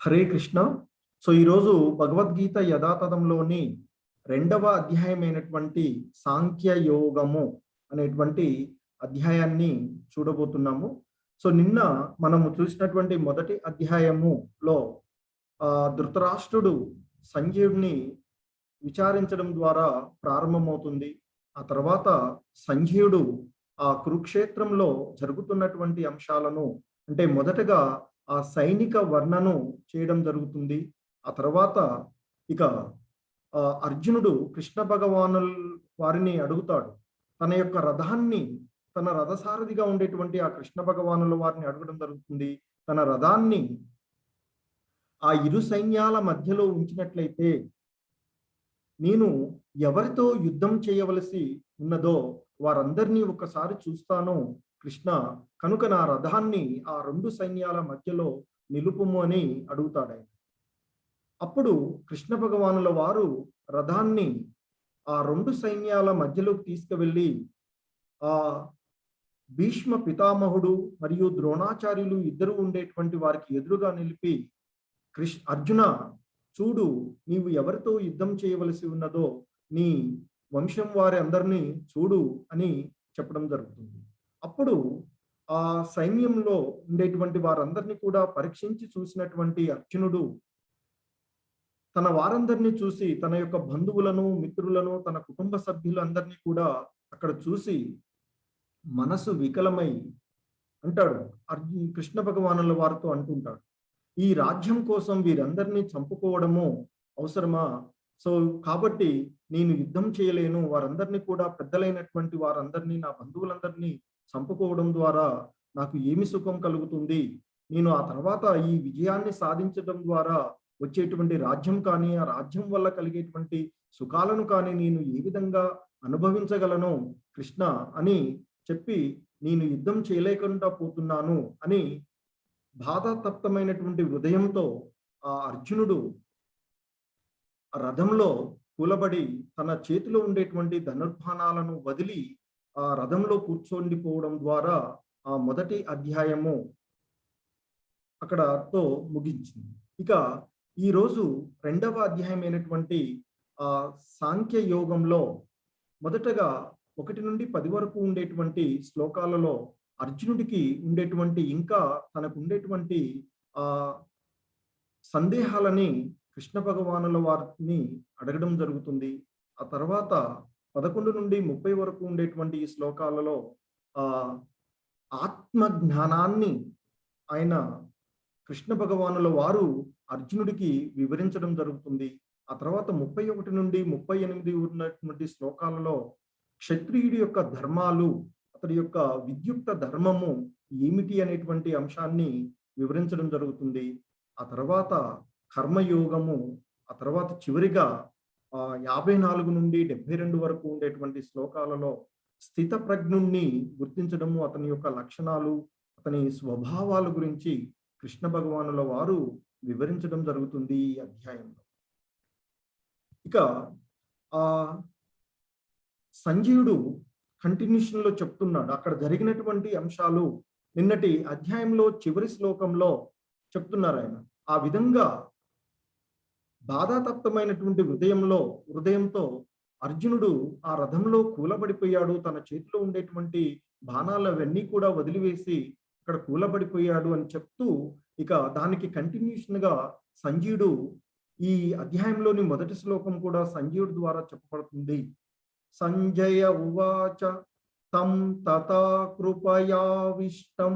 Hare Krishna. So ఈరోజు భగవద్గీత యథాతథంలోని రెండవ అధ్యాయమైనటువంటి సాంఖ్య యోగము అనేటువంటి అధ్యాయాన్ని చూడబోతున్నాము. సో నిన్న మనము చూసినటువంటి మొదటి అధ్యాయములో ధృతరాష్ట్రుడు సంజయుడిని విచారించడం ద్వారా ప్రారంభమవుతుంది. ఆ తర్వాత సంజయుడు ఆ కురుక్షేత్రంలో జరుగుతున్నటువంటి అంశాలను అంటే మొదటగా ఆ సైనిక వర్ణను చేయడం జరుగుతుంది. ఆ తర్వాత ఇక అర్జునుడు కృష్ణ భగవానుల వారిని అడుగుతాడు. తన యొక్క రథాన్ని తన రథసారథిగా ఉండేటువంటి ఆ కృష్ణ భగవానుల వారిని అడగడం జరుగుతుంది. తన రథాన్ని ఆ ఇరు సైన్యాల మధ్యలో ఉంచినట్లయితే నేను ఎవరితో యుద్ధం చేయవలసి ఉన్నదో వారందరినీ ఒకసారి చూస్తాను కృష్ణ, కనుక నా రథాన్ని ఆ రెండు సైన్యాల మధ్యలో నిలుపుము అని అడుగుతాడు ఆయన. అప్పుడు కృష్ణ భగవానుల వారు రథాన్ని ఆ రెండు సైన్యాల మధ్యలోకి తీసుకువెళ్ళి ఆ భీష్మ పితామహుడు మరియు ద్రోణాచార్యులు ఇద్దరు ఉండేటువంటి వారికి ఎదురుగా నిలిపి అర్జున చూడు, నీవు ఎవరితో యుద్ధం చేయవలసి ఉన్నదో నీ వంశం వారి అందరినీ చూడు అని చెప్పడం జరుగుతుంది. అప్పుడు ఆ సైన్యంలో ఉండేటువంటి వారందరినీ కూడా పరీక్షించి చూసినటువంటి అర్జునుడు తన వారందరినీ చూసి తన యొక్క బంధువులను, మిత్రులను, తన కుటుంబ సభ్యులందరినీ కూడా అక్కడ చూసి మనసు వికలమై అంటాడు. కృష్ణ భగవానుల వారితో అంటుంటాడు, ఈ రాజ్యం కోసం వీరందరినీ చంపుకోవడము అవసరమా? సో కాబట్టి నేను యుద్ధం చేయలేను, వారందరినీ కూడా పెద్దలైనటువంటి వారందరినీ, నా బంధువులందరినీ చంపుకోవడం ద్వారా నాకు ఏమి సుఖం కలుగుతుంది? నేను ఆ తర్వాత ఈ విజయాన్ని సాధించడం ద్వారా వచ్చేటువంటి రాజ్యం కానీ, ఆ రాజ్యం వల్ల కలిగేటువంటి సుఖాలను కానీ నేను ఏ విధంగా అనుభవించగలను కృష్ణ అని చెప్పి నేను యుద్ధం చేయలేకుండా పోతున్నాను అని బాధాతప్తమైనటువంటి హృదయంతో ఆ అర్జునుడు రథంలో కూలబడి తన చేతిలో ఉండేటువంటి ధనుర్బాణాలను వదిలి ఆ రథంలో కూర్చొండిపోవడం ద్వారా ఆ మొదటి అధ్యాయము అక్కడతో ముగించింది. ఇక ఈరోజు రెండవ అధ్యాయమైనటువంటి ఆ సాంఖ్య యోగంలో మొదటగా 1 నుండి 10 వరకు ఉండేటువంటి శ్లోకాలలో అర్జునుడికి ఉండేటువంటి ఇంకా తనకు ఉండేటువంటి ఆ సందేహాలని కృష్ణ భగవానుల వారిని అడగడం జరుగుతుంది. ఆ తర్వాత 11 నుండి 30 వరకు ఉండేటువంటి ఈ శ్లోకాలలో ఆత్మ జ్ఞానాన్ని ఆయన కృష్ణ భగవానుల వారు అర్జునుడికి వివరించడం జరుగుతుంది. ఆ తర్వాత 31 నుండి 38 ఉన్నటువంటి శ్లోకాలలో క్షత్రియుడి యొక్క ధర్మాలు, అతడి యొక్క విద్యుక్త ధర్మము ఏమిటి అనేటువంటి అంశాన్ని వివరించడం జరుగుతుంది. ఆ తర్వాత కర్మయోగము, ఆ తర్వాత చివరిగా 54 నుండి 72 వరకు ఉండేటువంటి శ్లోకాలలో స్థిత ప్రజ్ఞుణ్ణి గుర్తించడము, అతని యొక్క లక్షణాలు, అతని స్వభావాల గురించి కృష్ణ భగవానుల వారు వివరించడం జరుగుతుంది ఈ అధ్యాయంలో. ఇక ఆ సంజయుడు కంటిన్యూషన్ లో చెప్తున్నాడు. అక్కడ జరిగినటువంటి అంశాలు నిన్నటి అధ్యాయంలో చివరి శ్లోకంలో చెప్తున్నారు ఆయన. ఆ విధంగా బాధాతప్తమైనటువంటి హృదయంతో అర్జునుడు ఆ రథంలో కూలబడిపోయాడు. తన చేతిలో ఉండేటువంటి బాణాలు అవన్నీ కూడా వదిలివేసి అక్కడ కూలబడిపోయాడు అని చెప్తూ ఇక దానికి కంటిన్యూషన్ గా సంజయుడు ఈ అధ్యాయంలోని మొదటి శ్లోకం కూడా సంజయుడి ద్వారా చెప్పబడుతుంది. సంజయ ఉవాచ తం తథా కృపయావిష్టం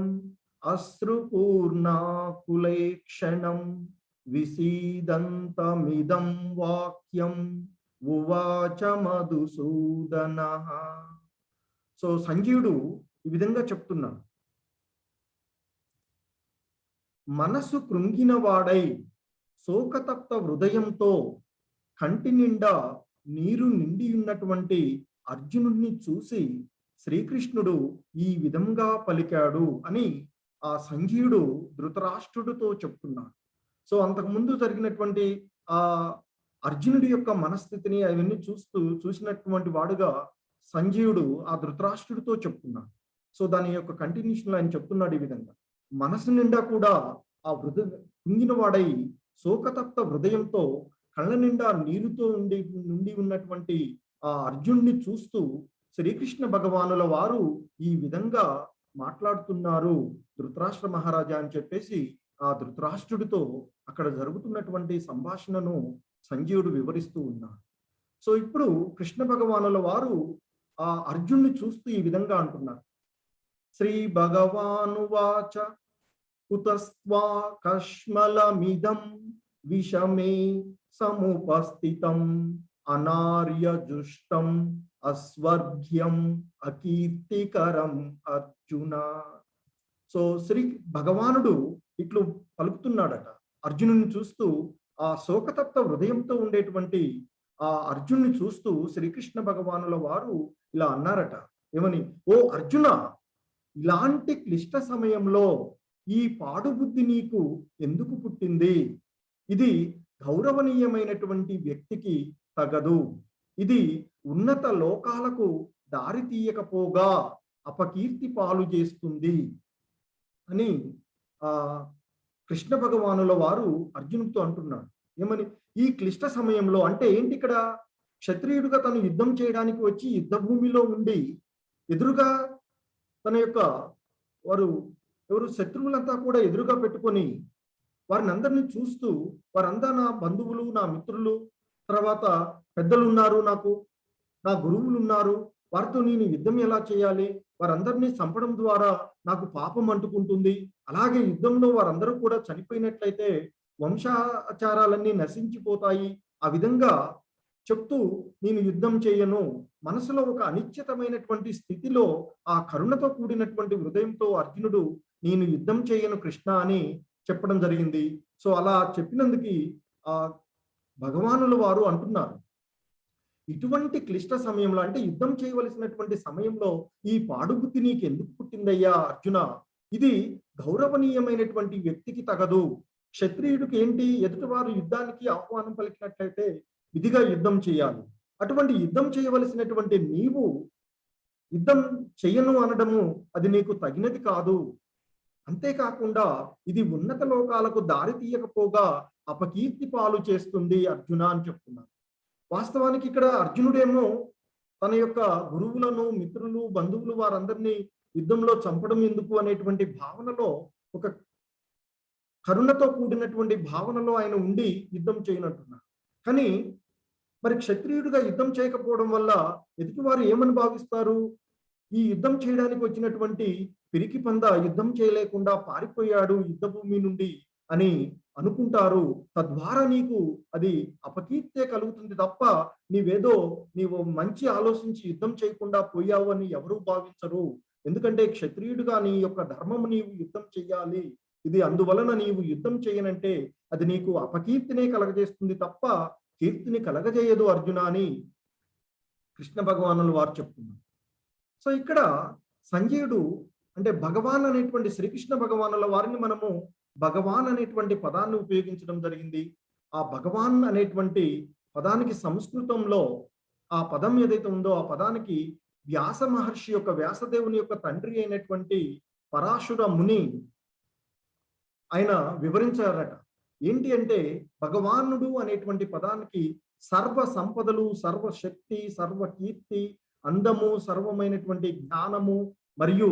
అశ్రుపూర్ణాకులేక్షణం విసీదంతమిదం వాక్యం ఉవాచ మధుసూదనః. సో సంజయుడు ఈ విధంగా చెప్తున్నాడు. మనసు కృంగిన వాడై శోకతప్త హృదయంతో కంటి నిండా నీరు నిండి ఉన్నటువంటి అర్జునుడిని చూసి శ్రీకృష్ణుడు ఈ విధంగా పలికాడు అని ఆ సంజయుడు ధృతరాష్ట్రుడితో చెప్తున్నాడు. సో అంతకుముందు జరిగినటువంటి ఆ అర్జునుడి యొక్క మనస్థితిని అవన్నీ చూసినటువంటి వాడుగా సంజయుడు ఆ ధృతరాష్ట్రుడితో చెప్తున్నాడు. సో దాని యొక్క కంటిన్యూషన్ ఆయన చెప్తున్నాడు ఈ విధంగా, మనసు నిండా కూడా ఆ కుంగిన వాడై శోకతప్త హృదయంతో కళ్ళ నిండా నీరుతో నుండి ఉన్నటువంటి ఆ అర్జున్ని చూస్తూ శ్రీకృష్ణ భగవానుల వారు ఈ విధంగా మాట్లాడుతున్నారు ధృతరాష్ట్ర మహారాజా అని చెప్పేసి ఆ ధృతరాష్ట్రుడితో అక్కడ జరుగుతున్నటువంటి సంభాషణను సంజీవుడు వివరిస్తూ ఉన్నాడు. సో ఇప్పుడు కృష్ణ భగవానుల వారు ఆ అర్జున్ని చూస్తూ ఈ విధంగా అంటున్నారు. శ్రీ భగవానువాచ కుతస్త్వా కష్మలమిదం విషమే సముపస్థితం అనార్యజుష్టం అస్వర్గ్యం అకీర్తికరం అర్జున. సో శ్రీ భగవానుడు ఇట్లు పలుకుతున్నాడట అర్జునుని చూస్తూ. ఆ శోకతప్త హృదయంతో ఉండేటువంటి ఆ అర్జున్ని చూస్తూ శ్రీకృష్ణ భగవానుల వారు ఇలా అన్నారట. ఏమని? ఓ అర్జున, ఇలాంటి క్లిష్ట సమయంలో ఈ పాడుబుద్ధి నీకు ఎందుకు పుట్టింది? ఇది గౌరవనీయమైనటువంటి వ్యక్తికి తగదు. ఇది ఉన్నత లోకాలకు దారి తీయకపోగా అపకీర్తి పాలు చేస్తుంది అని ఆ కృష్ణ భగవానుల వారు అర్జునుడితో అంటున్నాడు. ఏమని? ఈ క్లిష్ట సమయంలో అంటే ఏంటి? ఇక్కడ క్షత్రియుడుగా తను యుద్ధం చేయడానికి వచ్చి యుద్ధ భూమిలో ఉండి ఎదురుగా తన యొక్క ఎవరు శత్రువులంతా కూడా ఎదురుగా పెట్టుకొని వారిని అందరినీ చూస్తూ, వారంతా నా బంధువులు, నా మిత్రులు, తర్వాత పెద్దలు ఉన్నారు, నాకు నా గురువులు ఉన్నారు, వారితో నేను యుద్ధం ఎలా చేయాలి? వారందరినీ చంపడం ద్వారా నాకు పాపం అంటుకుంటుంది. అలాగే యుద్ధంలో వారందరూ కూడా చనిపోయినట్లయితే వంశాచారాలన్నీ నశించిపోతాయి. ఆ విధంగా చెప్తూ నేను యుద్ధం చేయను. మనసులో ఒక అనిశ్చితమైనటువంటి స్థితిలో ఆ కరుణతో కూడినటువంటి హృదయంతో అర్జునుడు నేను యుద్ధం చేయను కృష్ణ అని చెప్పడం జరిగింది. సో అలా చెప్పినందుకు ఆ భగవానుల వారు అంటున్నారు, ఇటువంటి క్లిష్ట సమయంలో అంటే యుద్ధం చేయవలసినటువంటి సమయంలో ఈ పాడుబుద్ధి నీకు ఎందుకు పుట్టిందయ్యా అర్జున? ఇది గౌరవనీయమైనటువంటి వ్యక్తికి తగదు. క్షత్రియుడికి ఏంటి? ఎదుటివారు యుద్ధానికి ఆహ్వానం పలికినట్లయితే విధిగా యుద్ధం చేయాలి. అటువంటి యుద్ధం చేయవలసినటువంటి నీవు యుద్ధం చెయ్యను అనడము అది నీకు తగినది కాదు. అంతేకాకుండా ఇది ఉన్నత లోకాలకు దారి తీయకపోగా అపకీర్తి పాలు చేస్తుంది అర్జున అని చెప్తున్నారు. వాస్తవానికి ఇక్కడ అర్జునుడేమో తన యొక్క గురువులను, మిత్రులు, బంధువులు వారందరినీ యుద్ధంలో చంపడం ఎందుకు అనేటువంటి భావనలో, ఒక కరుణతో కూడినటువంటి భావనలో ఆయన ఉండి యుద్ధం చేయనంటున్నారు. కానీ మరి క్షత్రియుడిగా యుద్ధం చేయకపోవడం వల్ల ఎదుటివారు ఏమని భావిస్తారు? ఈ యుద్ధం చేయడానికి వచ్చినటువంటి పిరికి పంద యుద్ధం చేయలేకుండా పారిపోయాడు యుద్ధ భూమి నుండి అని అనుకుంటారు. తద్వారా నీకు అది అపకీర్తే కలుగుతుంది తప్ప నీవు మంచి ఆలోచించి యుద్ధం చేయకుండా పోయావు అని ఎవరూ భావించరు. ఎందుకంటే క్షత్రియుడిగా నీ యొక్క ధర్మము నీవు యుద్ధం చెయ్యాలి. ఇది అందువలన నీవు యుద్ధం చేయనంటే అది నీకు అపకీర్తినే కలగజేస్తుంది తప్ప కీర్తిని కలగజేయదు అర్జున అని కృష్ణ భగవానులు వారు చెప్తున్నారు. సో ఇక్కడ సంజయుడు అంటే భగవాన్ అనేటువంటి శ్రీకృష్ణ భగవానుల వారిని మనము భగవాన్ అనేటువంటి పదాన్ని ఉపయోగించడం జరిగింది. ఆ భగవాన్ అనేటువంటి పదానికి సంస్కృతంలో ఆ పదం ఏదైతే ఉందో ఆ పదానికి వ్యాస మహర్షి యొక్క, వ్యాసదేవుని యొక్క తండ్రి అయినటువంటి పరాశుర ముని ఆయన వివరించారట. ఏంటి అంటే భగవానుడు అనేటువంటి పదానికి సర్వ సంపదలు, సర్వశక్తి, సర్వకీర్తి, అందము, సర్వమైనటువంటి జ్ఞానము మరియు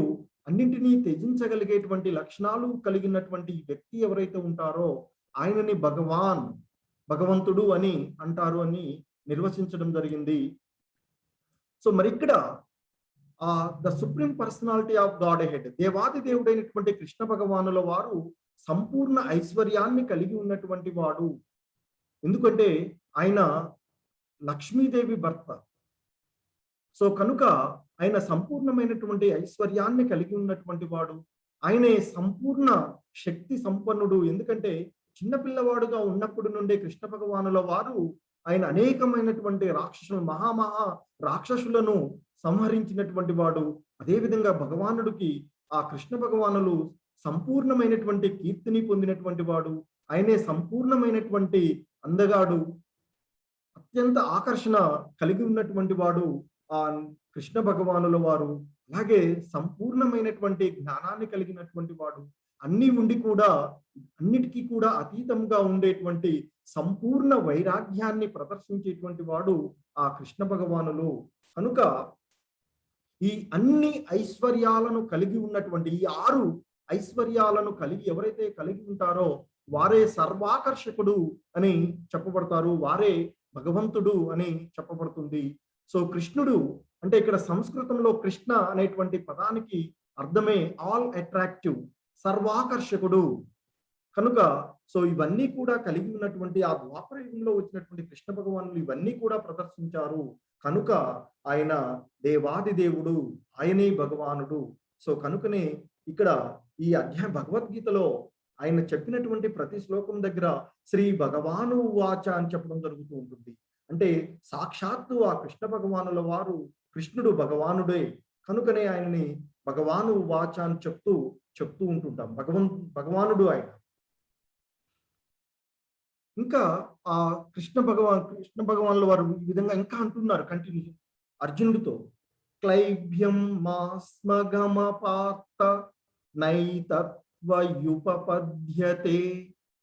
అన్నింటినీ త్యజించగలిగేటువంటి లక్షణాలు కలిగినటువంటి వ్యక్తి ఎవరైతే ఉంటారో ఆయనని భగవంతుడు అని అంటారు అని నిర్వచించడం జరిగింది. సో మరి ఇక్కడ the supreme personality of God head, దేవాది దేవుడైనటువంటి కృష్ణ భగవానుల వారు సంపూర్ణ ఐశ్వర్యాన్ని కలిగి ఉన్నటువంటి వాడు. ఎందుకంటే ఆయన లక్ష్మీదేవి భర్త. సో కనుక ఆయన సంపూర్ణమైనటువంటి ఐశ్వర్యాన్ని కలిగి ఉన్నటువంటి వాడు. ఆయనే సంపూర్ణ శక్తి సంపన్నుడు. ఎందుకంటే చిన్నపిల్లవాడుగా ఉన్నప్పటి నుండే కృష్ణ భగవానుల వారు ఆయన అనేకమైనటువంటి మహా రాక్షసులను సంహరించినటువంటి వాడు. అదేవిధంగా భగవానుడికి ఆ కృష్ణ భగవానులు సంపూర్ణమైనటువంటి కీర్తిని పొందినటువంటి వాడు. ఆయనే సంపూర్ణమైనటువంటి అందగాడు, అత్యంత ఆకర్షణ కలిగి ఉన్నటువంటి వాడు ఆ కృష్ణ భగవానుల వారు. అలాగే సంపూర్ణమైనటువంటి జ్ఞానాన్ని కలిగినటువంటి వాడు. అన్నీ ఉండి కూడా అన్నిటికీ కూడా అతీతంగా ఉండేటువంటి సంపూర్ణ వైరాగ్యాన్ని ప్రదర్శించేటువంటి వాడు ఆ కృష్ణ భగవానులు. కనుక ఈ అన్ని ఐశ్వర్యాలను కలిగి ఉన్నటువంటి ఈ 6 ఐశ్వర్యాలను కలిగి ఎవరైతే కలిగి ఉంటారో వారే సర్వాకర్షకుడు అని చెప్పబడతారు. వారే భగవంతుడు అని చెప్పబడుతుంది. సో కృష్ణుడు అంటే ఇక్కడ సంస్కృతంలో కృష్ణ అనేటువంటి పదానికి అర్థమే ఆల్ అట్రాక్టివ్, సర్వాకర్షకుడు. కనుక సో ఇవన్నీ కూడా కలిగి ఉన్నటువంటి ఆ ద్వాపర యుగంలో వచ్చినటువంటి కృష్ణ భగవానులు ఇవన్నీ కూడా ప్రదర్శించారు. కనుక ఆయన దేవాది దేవుడు, ఆయనే భగవానుడు. సో కనుకనే ఇక్కడ ఈ అధ్యాయం భగవద్గీతలో ఆయన చెప్పినటువంటి ప్రతి శ్లోకం దగ్గర శ్రీ భగవాను వాచ అని చెప్పడం జరుగుతూ ఉంటుంది. అంటే సాక్షాత్తు ఆ కృష్ణ భగవానుల వారు కృష్ణుడు భగవానుడే. కనుకనే ఆయనని భగవాను వాచ అని చెప్తూ ఉంటుంటాం. భగవానుడు ఆయన. ఇంకా ఆ కృష్ణ భగవానుల వారు ఈ విధంగా ఇంకా అంటున్నారు కంటిన్యూ అర్జునుడితో, క్లైభ్యం మాస్మగమ పార్త నైతత్వయుపపద్యతే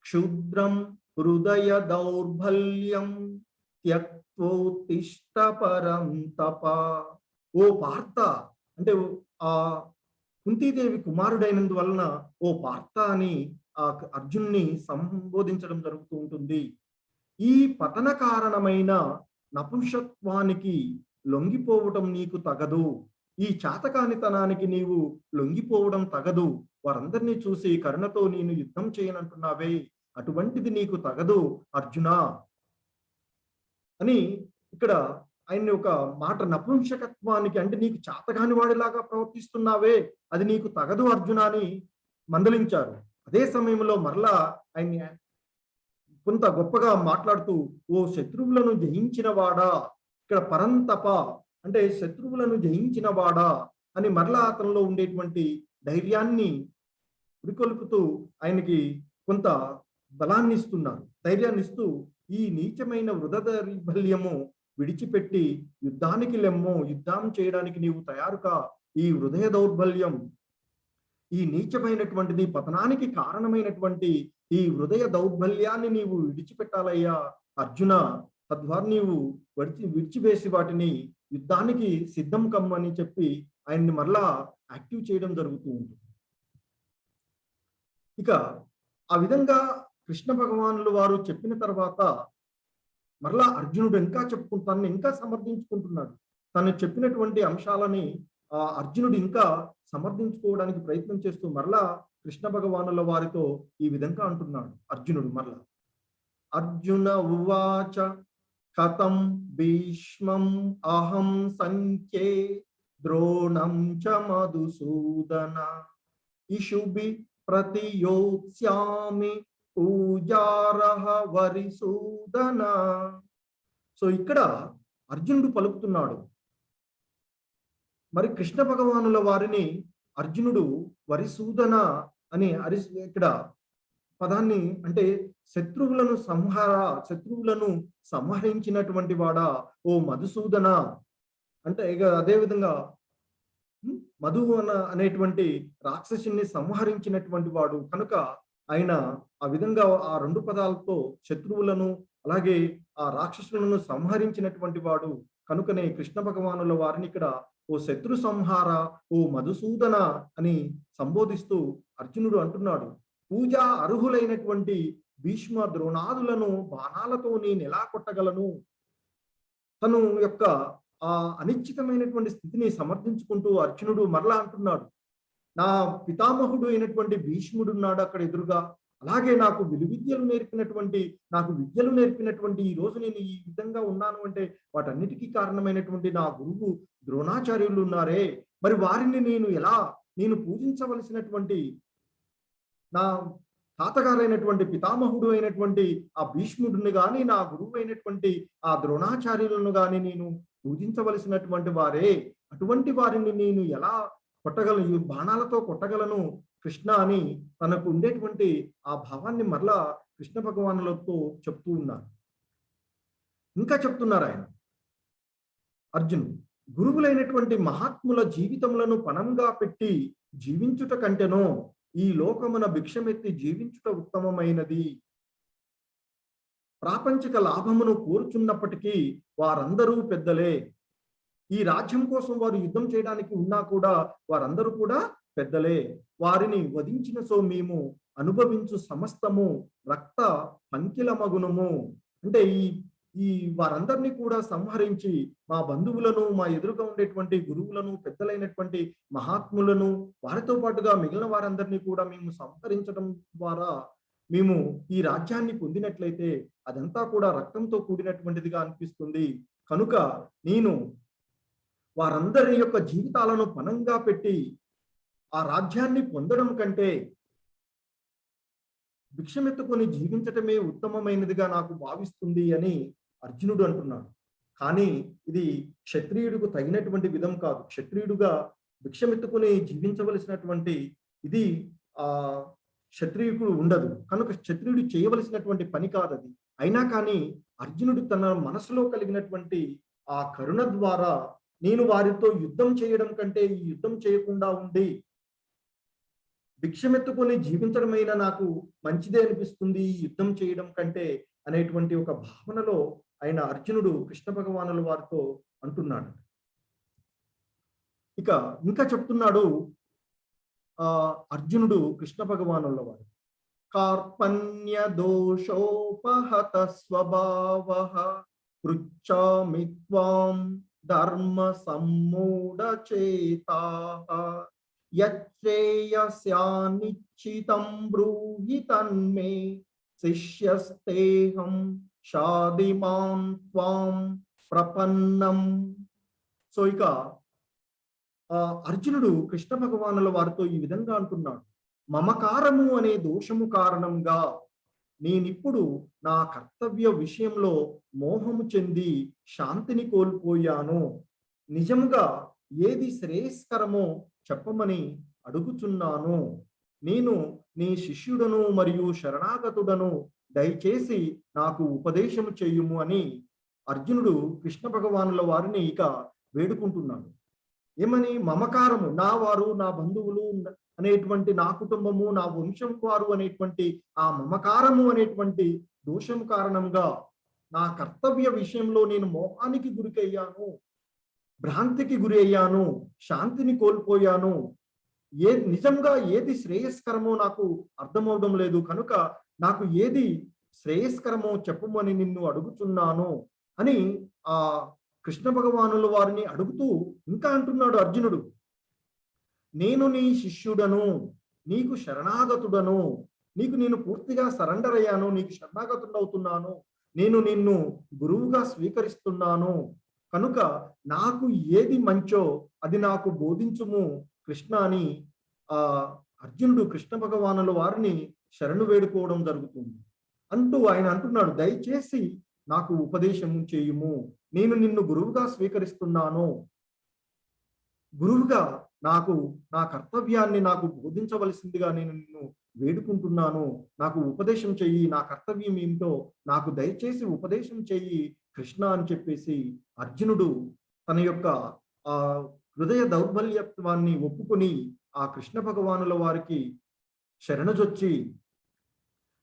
క్షుద్రం హృదయ దౌర్బల్యం త్యక్తోత్తిష్ట పరం తప. ఓ పార్త అంటే ఆ కుంతీదేవి కుమారుడైనందువలన ఓ పార్త అని ఆ అర్జున్ని సంబోధించడం జరుగుతూ ఉంటుంది. ఈ పతన కారణమైన నపుంసత్వానికి లొంగిపోవటం నీకు తగదు. ఈ చాతకానితనానికి నీవు లొంగిపోవడం తగదు. వారందరినీ చూసి కరుణతో నేను యుద్ధం చేయనంటున్నావే, అటువంటిది నీకు తగదు అర్జున అని ఇక్కడ ఆయన్ని ఒక మాట నపుంసకత్వానికి అంటే నీకు చాతకాని వాడిలాగా ప్రవర్తిస్తున్నావే, అది నీకు తగదు అర్జున అని మందలించారు. అదే సమయంలో మరలా ఆయన్ని కొంత గొప్పగా మాట్లాడుతూ ఓ శత్రువులను జయించిన వాడా, ఇక్కడ పరంతప అంటే శత్రువులను జయించిన వాడా అని మరలా అతనిలో ఉండేటువంటి ధైర్యాన్ని ఉరికొల్పుతూ ఆయనకి కొంత బలాన్ని ఇస్తున్నారు, ధైర్యాన్ని ఇస్తూ ఈ నీచమైన వృధదౌర్బల్యము విడిచిపెట్టి యుద్ధానికి లెమ్ము, యుద్ధం చేయడానికి నీవు తయారుగా. ఈ హృదయ దౌర్బల్యం, ఈ నీచమైనటువంటిది పతనానికి కారణమైనటువంటి ఈ హృదయ దౌర్బల్యాన్ని నీవు విడిచిపెట్టాలయ్యా అర్జున. తద్వారా నీవు విడిచివేసి వాటిని యుద్ధానికి సిద్ధం కమ్మని చెప్పి ఆయన్ని మరలా యాక్టివ్ చేయడం జరుగుతూ ఉంటుంది. ఇక ఆ విధంగా కృష్ణ భగవానులు వారు చెప్పిన తర్వాత మరలా అర్జునుడు ఇంకా సమర్థించుకుంటున్నాడు. తను చెప్పినటువంటి అంశాలని అర్జునుడు ఇంకా సమర్థించుకోవడానికి ప్రయత్నం చేస్తూ మరలా కృష్ణ భగవానుల వారితో ఈ విధంగా అంటున్నాడు అర్జునుడు మరలా. అర్జున ఉవాచ కథం భీష్మం అహం సంఖ్యే ద్రోణం చ మధుసూదన ఇషుభి ప్రతియోత్స్యామి పూజారహ వరిసూదన. సో ఇక్కడ అర్జునుడు పలుకుతున్నాడు. మరి కృష్ణ భగవానుల వారిని అర్జునుడు వరిసూదన అని ఇక్కడ పదాన్ని అంటే శత్రువులను సంహరించినటువంటి వాడా ఓ మధుసూదన అంటే ఇక అదే విధంగా మధు అనేటువంటి రాక్షసుని సంహరించినటువంటి వాడు. కనుక ఆయన ఆ విధంగా ఆ 2 పదాలతో శత్రువులను అలాగే ఆ రాక్షసులను సంహరించినటువంటి వాడు. కనుకనే కృష్ణ భగవానుల వారిని ఇక్కడ ఓ శత్రు సంహార, ఓ మధుసూదన అని సంబోధిస్తూ అర్జునుడు అంటున్నాడు, పూజా అర్హులైనటువంటి భీష్మ ద్రోణాదులను బాణాలతో నేను ఎలా కొట్టగలను? తను యొక్క ఆ అనిశ్చితమైనటువంటి స్థితిని సమర్థించుకుంటూ అర్జునుడు మరలా అంటున్నాడు, నా పితామహుడు అయినటువంటి భీష్ముడు ఉన్నాడు అక్కడ ఎదురుగా. అలాగే నాకు విలువిద్యలు నేర్పినటువంటి ఈ రోజు నేను ఈ విధంగా ఉన్నాను అంటే వాటన్నిటికీ కారణమైనటువంటి నా గురువు ద్రోణాచార్యులు ఉన్నారే. మరి వారిని నేను పూజించవలసినటువంటి నా తాతగారైనటువంటి పితామహుడు అయినటువంటి ఆ భీష్ముడిని గాని నా గురువు అయినటువంటి ఆ ద్రోణాచార్యులను గాని నేను పూజించవలసినటువంటి వారే. అటువంటి వారిని నేను ఎలా కొట్టగలను, బాణాలతో కొట్టగలను కృష్ణ అని తనకు ఉండేటువంటి ఆ భావాన్ని మరలా కృష్ణ భగవానులతో చెప్తూ ఉన్నారు. ఇంకా చెప్తున్నారు ఆయన అర్జునుడు, గురువులైనటువంటి మహాత్ముల జీవితములను పణంగా పెట్టి జీవించుట కంటేనో ఈ లోకమున భిక్షమెత్తి జీవించుట ఉత్తమమైనది. ప్రాపంచిక లాభమును కోరుచున్నప్పటికీ వారందరూ పెద్దలే. ఈ రాజ్యం కోసం వారు యుద్ధం చేయడానికి ఉన్నా కూడా వారందరూ కూడా పెద్దలే. వారిని వధించిన సో మేము అనుభవించు సమస్తము రక్త పంకిలమగునము. అంటే ఈ వారందరినీ కూడా సంహరించి మా బంధువులను, మా ఎదురుగా ఉండేటువంటి గురువులను, పెద్దలైనటువంటి మహాత్ములను, వారితో పాటుగా మిగిలిన వారందరినీ కూడా మేము సంహరించడం ద్వారా మేము ఈ రాజ్యాన్ని పొందినట్లయితే అదంతా కూడా రక్తంతో కూడినటువంటిదిగా అనిపిస్తుంది. కనుక నేను వారందరి యొక్క జీవితాలను పణంగా పెట్టి ఆ రాజ్యాన్ని పొందడం కంటే భిక్షమెత్తుకొని జీవించటమే ఉత్తమమైనదిగా నాకు భావిస్తుంది అని అర్జునుడు అంటున్నాడు. కానీ ఇది క్షత్రియుడికి తగినటువంటి విధం కాదు. క్షత్రియుడుగా భిక్షమెత్తుకొని జీవించవలసినటువంటి ఇది ఆ క్షత్రియుడు ఉండదు. కనుక క్షత్రియుడు చేయవలసినటువంటి పని కాదది. అయినా కానీ అర్జునుడు తన మనసులో కలిగినటువంటి ఆ కరుణ ద్వారా నేను వారితో యుద్ధం చేయడం కంటే ఈ యుద్ధం చేయకుండా ఉండి భిక్షమెత్తుకొని జీవించడమైనా నాకు మంచిదే అనిపిస్తుంది ఈ యుద్ధం చేయడం కంటే అనేటువంటి ఒక భావనలో ఆయన అర్జునుడు కృష్ణ భగవానుల వారితో అంటున్నాడు. ఇంకా చెప్తున్నాడు అర్జునుడు కృష్ణ భగవానుల వారు. కార్పణ్య దోషోపహత స్వభావః పృచ్ఛామి త్వాం ధర్మ సమ్మూఢ చేతాః యచ్ఛ్రేయస్యానిశ్చితం బ్రూహి తన్మే శిష్యస్తేహం షాదిమాం త్వాం ప్రపన్నం. సో అర్జునుడు కృష్ణ భగవానుల వారితో ఈ విధంగా అంటున్నాడు. మమకారము అనే దోషము కారణంగా నేనిప్పుడు నా కర్తవ్య విషయంలో మోహము చెంది శాంతిని కోల్పోయాను. నిజముగా ఏది శ్రేయస్కరమో చెప్పమని అడుగుచున్నాను. నేను నీ శిష్యుడను మరియు శరణాగతుడను, దయచేసి నాకు ఉపదేశము చేయుము అని అర్జునుడు కృష్ణ భగవానుల వారిని వేడుకుంటున్నాడు. ఏమని? మమకారము, నా వారు, నా బంధువులు అనేటువంటి, నా కుటుంబము, నా వంశం వారు అనేటువంటి ఆ మమకారము అనేటువంటి దోషం కారణంగా నా కర్తవ్య విషయంలో నేను మోహానికి గురికయ్యాను, భ్రాంతికి గురి అయ్యాను, శాంతిని కోల్పోయాను. నిజంగా ఏది శ్రేయస్కరమో నాకు అర్థమవడం లేదు. కనుక నాకు ఏది శ్రేయస్కరమో చెప్పమని నిన్ను అడుగుతున్నాను అని ఆ కృష్ణ భగవానుల వారిని అడుగుతూ ఇంకా అంటున్నాడు అర్జునుడు. నేను నీ శిష్యుడను, నీకు శరణాగతుడను, నేను పూర్తిగా సరెండర్ అయ్యాను, నీకు శరణాగతుడవుతున్నాను, నేను నిన్ను గురువుగా స్వీకరిస్తున్నాను. కనుక నాకు ఏది మంచో అది నాకు బోధించుము కృష్ణ అని అర్జునుడు కృష్ణ భగవానుల వారిని శరణు వేడుకోవడం జరుగుతుంది. ఆయన అంటున్నాడు, దయచేసి నాకు ఉపదేశం చేయుము, నేను నిన్ను గురువుగా స్వీకరిస్తున్నాను. గురువుగా నాకు నా కర్తవ్యాన్ని నాకు బోధించవలసిందిగా నేను నిన్ను వేడుకుంటున్నాను. నాకు ఉపదేశం చెయ్యి, నా కర్తవ్యం ఏమిటో నాకు దయచేసి ఉపదేశం చెయ్యి కృష్ణ అని చెప్పేసి అర్జునుడు తన యొక్క ఆ హృదయ దౌర్బల్యత్వాన్ని ఒప్పుకొని ఆ కృష్ణ భగవానుల వారికి శరణజొచ్చి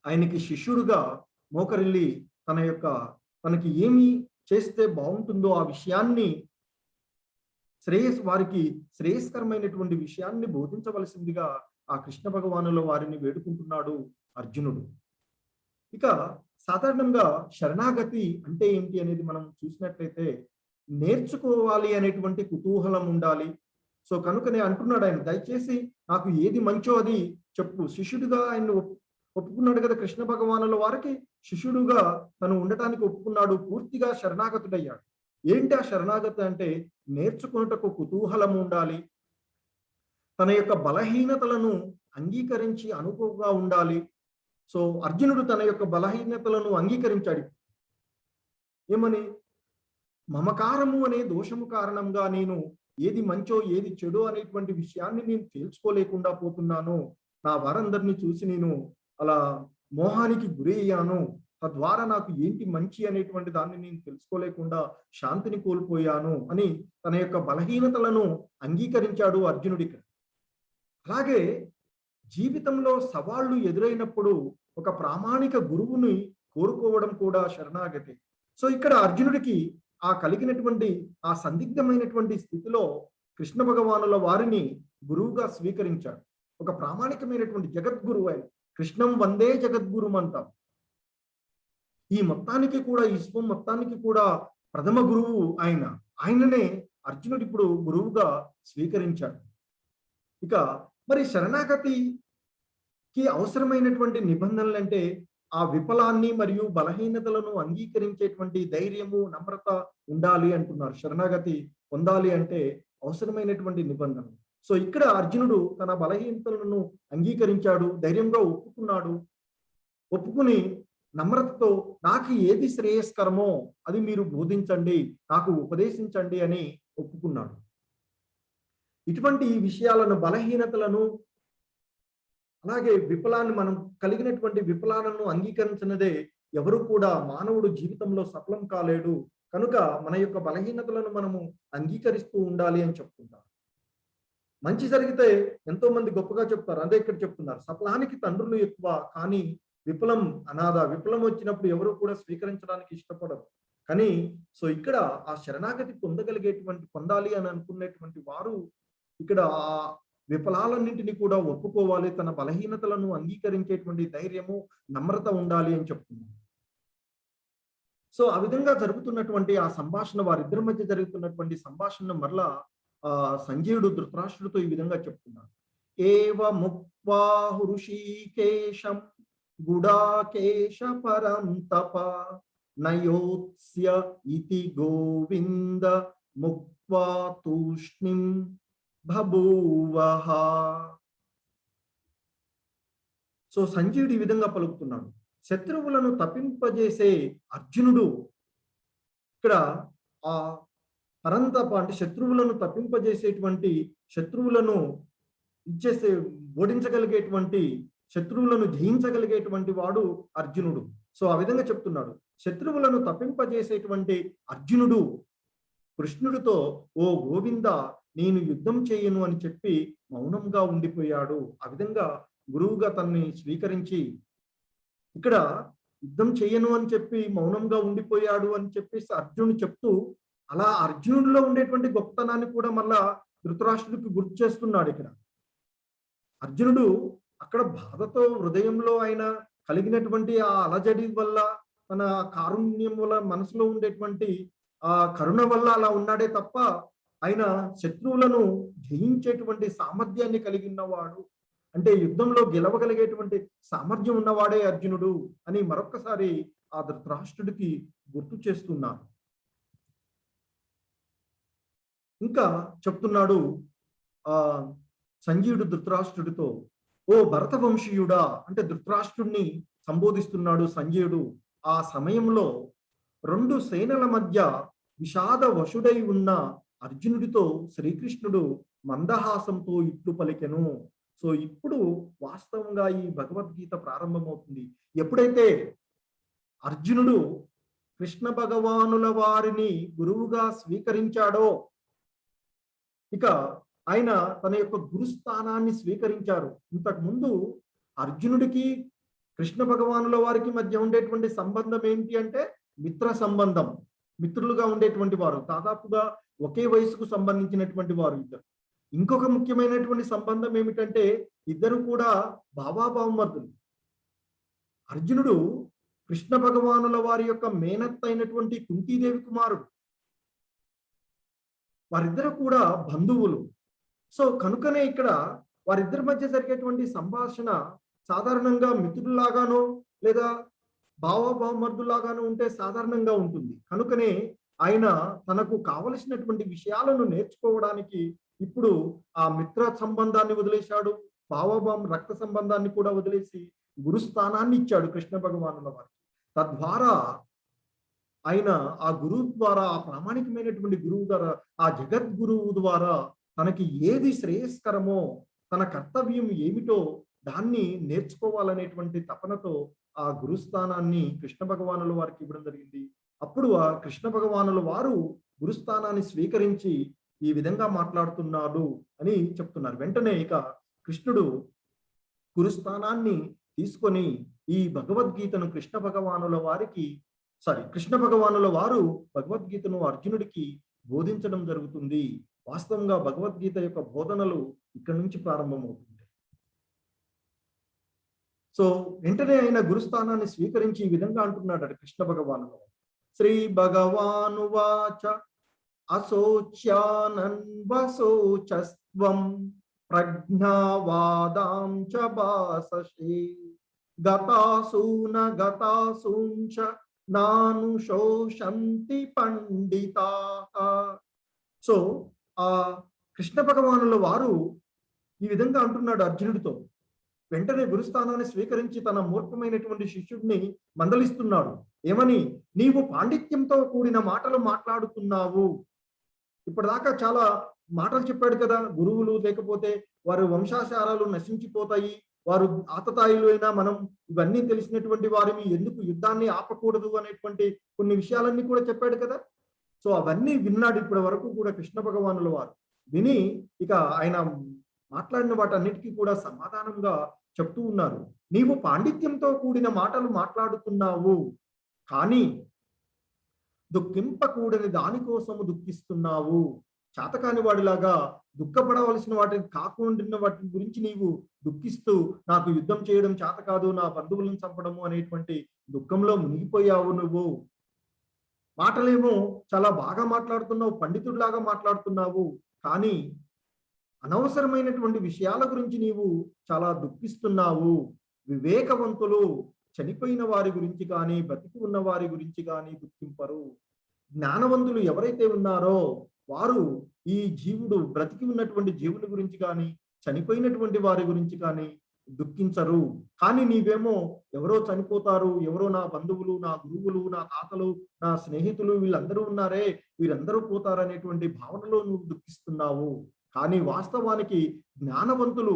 ఆయనకి శిష్యుడుగా మోకరిల్లి తనకి ఏమి చేస్తే బాగుంటుందో ఆ విషయాన్ని వారికి శ్రేయస్కరమైనటువంటి విషయాన్ని బోధించవలసిందిగా ఆ కృష్ణ భగవానుల వారిని వేడుకుంటున్నాడు అర్జునుడు. సాధారణంగా శరణాగతి అంటే ఏంటి అనేది మనం చూసినట్లయితే నేర్చుకోవాలి అనేటువంటి కుతూహలం ఉండాలి. సో కనుకనే అంటున్నాడు ఆయన, దయచేసి నాకు ఏది మంచో అది చెప్పు. శిష్యుడిగా ఆయన ఒప్పుకున్నాడు కదా కృష్ణ భగవానుల వారికి, శిష్యుడుగా తను ఉండటానికి ఒప్పుకున్నాడు, పూర్తిగా శరణాగతుడయ్యాడు. ఏంటి ఆ శరణాగతి అంటే? నేర్చుకున్నటకు కుతూహలం ఉండాలి, తన యొక్క బలహీనతలను అంగీకరించి అనుభవంగా ఉండాలి. సో అర్జునుడు తన యొక్క బలహీనతలను అంగీకరించాడు. ఏమని? మమకారము అనే దోషము కారణంగా నేను ఏది మంచో ఏది చెడో అనేటువంటి విషయాన్ని నేను తెలుసుకోలేకుండా పోతున్నాను. నా వారందరినీ చూసి నేను అలా మోహానికి గురి అయ్యాను. తద్వారా నాకు ఏంటి మంచి అనేటువంటి దాన్ని నేను తెలుసుకోలేకుండా శాంతిని కోల్పోయాను అని తన యొక్క బలహీనతలను అంగీకరించాడు అర్జునుడికి. అలాగే జీవితంలో సవాళ్లు ఎదురైనప్పుడు ఒక ప్రామాణిక గురువుని కోరుకోవడం కూడా శరణాగతి. సో ఇక్కడ అర్జునుడికి ఆ కలిగినటువంటి ఆ సందిగ్ధమైనటువంటి స్థితిలో కృష్ణ భగవానుల వారిని గురువుగా స్వీకరించాడు. ఒక ప్రామాణికమైనటువంటి జగద్గురువు ఆయన. కృష్ణం వందే జగద్గురుం అంటాం. ఈ మొత్తానికి కూడా, ఈ విశ్వం మొత్తానికి కూడా ప్రథమ గురువు ఆయన. ఆయననే అర్జునుడు ఇప్పుడు గురువుగా స్వీకరించాడు. ఇక మరి శరణాగతికి అవసరమైనటువంటి నిబంధనలు అంటే ఆ విఫలాన్ని మరియు బలహీనతలను అంగీకరించేటువంటి ధైర్యము, నమ్రత ఉండాలి అంటున్నారు. శరణాగతి పొందాలి అంటే అవసరమైనటువంటి నిబంధనలు. సో ఇక్కడ అర్జునుడు తన బలహీనతలను అంగీకరించాడు, ధైర్యంగా ఒప్పుకున్నాడు. ఒప్పుకుని నమ్రతతో నాకు ఏది శ్రేయస్కరమో అది మీరు బోధించండి, నాకు ఉపదేశించండి అని ఒప్పుకున్నాడు. ఇటువంటి విషయాలను, బలహీనతలను, అలాగే విఫలాన్ని, మనం కలిగినటువంటి విఫలాలను అంగీకరించినదే ఎవరు కూడా మానవుడు జీవితంలో సఫలం కాలేడు. కనుక మన యొక్క బలహీనతలను మనము అంగీకరిస్తూ ఉండాలి అని చెప్తుంటారు. మంచి జరిగితే ఎంతో మంది గొప్పగా చెప్తారు. అదే ఇక్కడ చెప్తున్నారు, సఫలానికి తండ్రులు ఎక్కువ కానీ విఫలం అనాథ. విఫలం వచ్చినప్పుడు ఎవరు కూడా స్వీకరించడానికి ఇష్టపడరు. కానీ సో ఇక్కడ ఆ శరణాగతి పొందాలి అని అనుకునేటువంటి వారు ఇక్కడ ఆ విఫలాలన్నింటినీ కూడా ఒప్పుకోవాలి, తన బలహీనతలను అంగీకరించేటువంటి ధైర్యము, నమ్రత ఉండాలి అని చెప్తున్నారు. సో ఆ విధంగా జరుగుతున్నటువంటి ఆ సంభాషణ, వారిద్దరి మధ్య జరుగుతున్నటువంటి సంభాషణ మరలా సంజయుడు ధృతరాష్ట్రుడితో ఈ విధంగా చెప్తున్నారు. ఏవ ముక్వా హృషీకేశం గుడాకేశ పరం తప నయోత్స్య ఇతి గోవింద ముక్వా తూష్ణిం బభూవః. సో సంజయుడు ఈ విధంగా పలుకుతున్నాడు. శత్రువులను తప్పింపజేసే అర్జునుడు ఇక్కడ ఆ పరంతప అంటే శత్రువులను తప్పింపజేసేటువంటి, శత్రువులను ఇచ్చేసే, ఓడించగలిగేటువంటి, శత్రువులను జయించగలిగేటువంటి వాడు అర్జునుడు. సో ఆ విధంగా చెప్తున్నాడు. శత్రువులను తప్పింపజేసేటువంటి అర్జునుడు కృష్ణుడితో ఓ గోవింద నేను యుద్ధం చేయను అని చెప్పి మౌనంగా ఉండిపోయాడు. ఆ విధంగా గురువుగా తనని స్వీకరించి ఇక్కడ యుద్ధం చేయను అని చెప్పి మౌనంగా ఉండిపోయాడు అని చెప్పేసి అర్జునుడు చెప్తూ, అలా అర్జునుడిలో ఉండేటువంటి గొప్పతనాన్ని కూడా మళ్ళా ధృతరాష్ట్రుడికి గుర్తు చేస్తున్నాడు. ఇక్కడ అర్జునుడు అక్కడ బాధతో హృదయంలో ఆయన కలిగినటువంటి ఆ అలజడి వల్ల, తన కారుణ్యం వల్ల, మనసులో ఉండేటువంటి ఆ కరుణ వల్ల అలా ఉన్నాడే తప్ప ఆయన శత్రువులను జయించేటువంటి సామర్థ్యాన్ని కలిగి ఉన్నవాడు, అంటే యుద్ధంలో గెలవగలిగేటువంటి సామర్థ్యం ఉన్నవాడే అర్జునుడు అని మరొక్కసారి ఆ ధృతరాష్ట్రుడికి గుర్తు చేస్తున్నారు. ఇంకా చెప్తున్నాడు ఆ సంజయుడు ధృతరాష్ట్రుడితో, ఓ భరత వంశీయుడా, అంటే ధృతరాష్ట్రుడిని సంబోధిస్తున్నాడు సంజయుడు. ఆ సమయంలో రెండు సేనల మధ్య విషాద వశుడై ఉన్న అర్జునుడితో శ్రీకృష్ణుడు మందహాసంతో ఇట్లు పలికెను. సో ఇప్పుడు వాస్తవంగా ఈ భగవద్గీత ప్రారంభమవుతుంది. ఎప్పుడైతే అర్జునుడు కృష్ణ భగవానుల వారిని గురువుగా స్వీకరించాడో, ఇక ఆయన తన యొక్క గురుస్థానాన్ని స్వీకరించారు. ఇంతకు ముందు అర్జునుడికి కృష్ణ భగవానుల వారికి మధ్య ఉండేటువంటి సంబంధం ఏంటి అంటే మిత్ర సంబంధం. మిత్రులుగా ఉండేటువంటి వారు, దాదాపుగా ఒకే వయసుకు సంబంధించినటువంటి వారు ఇద్దరు. ఇంకొక ముఖ్యమైనటువంటి సంబంధం ఏమిటంటే ఇద్దరు కూడా బాబాబావమర్దులు. అర్జునుడు కృష్ణ భగవానుల వారి యొక్క మేనత్త అయినటువంటి కుంతీదేవి కుమారుడు. వారిద్దరు కూడా బంధువులు. సో కనుకనే ఇక్కడ వారిద్దరి మధ్య జరిగేటువంటి సంభాషణ సాధారణంగా మిత్రుల్లాగానో లేదా బావబావమర్దులాగానో ఉంటే సాధారణంగా ఉంటుంది. కనుకనే ఆయన తనకు కావలసినటువంటి విషయాలను నేర్చుకోవడానికి ఇప్పుడు ఆ మిత్ర సంబంధాన్ని వదిలేశాడు, బావబావ రక్త సంబంధాన్ని కూడా వదిలేసి గురుస్థానాన్ని ఇచ్చాడు కృష్ణ భగవానుల వారికి. తద్వారా ఆయన ఆ గురువు ద్వారా, ఆ ప్రామాణికమైనటువంటి గురువు ద్వారా, ఆ జగద్గురువు ద్వారా తనకి ఏది శ్రేయస్కరమో, తన కర్తవ్యం ఏమిటో దాన్ని నేర్చుకోవాలనేటువంటి తపనతో ఆ గురుస్థానాన్ని కృష్ణ భగవానుల వారికి ఇవ్వడం జరిగింది. అప్పుడు ఆ కృష్ణ భగవానుల వారు గురుస్థానాన్ని స్వీకరించి ఈ విధంగా మాట్లాడుతున్నాడు అని చెప్తున్నారు. వెంటనే ఇక కృష్ణుడు గురుస్థానాన్ని తీసుకొని ఈ భగవద్గీతను కృష్ణ భగవానుల వారు భగవద్గీతను అర్జునుడికి బోధించడం జరుగుతుంది. వాస్తవంగా భగవద్గీత యొక్క బోధనలు ఇక్కడ నుంచి ప్రారంభమవుతుంది. సో వెంటనే ఆయన గురుస్థానాన్ని స్వీకరించి ఈ విధంగా అంటున్నాడు కృష్ణ భగవానుడు. శ్రీ భగవానువాచ అశోచ్యానన్వశోచస్త్వం ప్రజ్ఞావాదాం చ భాససే గతాసూన గతాసూంచ నానుశోషంతి పండితాః. సో ఆ కృష్ణ భగవానుల వారు ఈ విధంగా అంటున్నాడు అర్జునుడితో. వెంటనే గురుస్థానాన్ని స్వీకరించి తన మూర్ఖమైనటువంటి శిష్యుడిని మందలిస్తున్నాడు. ఏమని? నీవు పాండిత్యంతో కూడిన మాటలు మాట్లాడుతున్నావు. ఇప్పటిదాకా చాలా మాటలు చెప్పాడు కదా, గురువులు లేకపోతే వారు వంశాచారాలు నశించిపోతాయి, వారు ఆతతాయిలు అయినా మనం ఇవన్నీ తెలిసినటువంటి వారిని ఎందుకు యుద్ధాన్ని ఆపకూడదు అనేటువంటి కొన్ని విషయాలన్నీ కూడా చెప్పాడు కదా. సో అవన్నీ విన్నాడు ఇప్పటి వరకు కూడా కృష్ణ భగవానుల వారు. విని ఇక ఆయన మాట్లాడిన వాటన్నిటికీ కూడా సమాధానంగా చెప్తూ ఉన్నారు. నీవు పాండిత్యంతో కూడిన మాటలు మాట్లాడుతున్నావు, కానీ దుఃఖింపకూడని దానికోసము దుఃఖిస్తున్నావు. చేతకాని వాడిలాగా దుఃఖపడవలసిన వాటిని కాకుండా వాటి గురించి నీవు దుఃఖిస్తూ నాకు యుద్ధం చేయడం చేత కాదు, నా బంధువులను చంపడము అనేటువంటి దుఃఖంలో మునిగిపోయావు. నువ్వు మాటలేమో చాలా బాగా మాట్లాడుతున్నావు, పండితుడిలాగా మాట్లాడుతున్నావు, కానీ అనవసరమైనటువంటి విషయాల గురించి నీవు చాలా దుఃఖిస్తున్నావు. వివేకవంతులు చనిపోయిన వారి గురించి కానీ బతికి ఉన్న వారి గురించి కానీ దుఃఖింపరు. జ్ఞానవంతులు ఎవరైతే ఉన్నారో వారు ఈ జీవుడు బ్రతికి ఉన్నటువంటి జీవుని గురించి కానీ చనిపోయినటువంటి వారి గురించి కానీ దుఃఖించరు. కానీ నీవేమో ఎవరో చనిపోతారు, ఎవరో నా బంధువులు, నా గురువులు, నా తాతలు, నా స్నేహితులు వీళ్ళందరూ ఉన్నారే, వీరందరూ పోతారనేటువంటి భావనలో నువ్వు దుఃఖిస్తున్నావు. కానీ వాస్తవానికి జ్ఞానవంతులు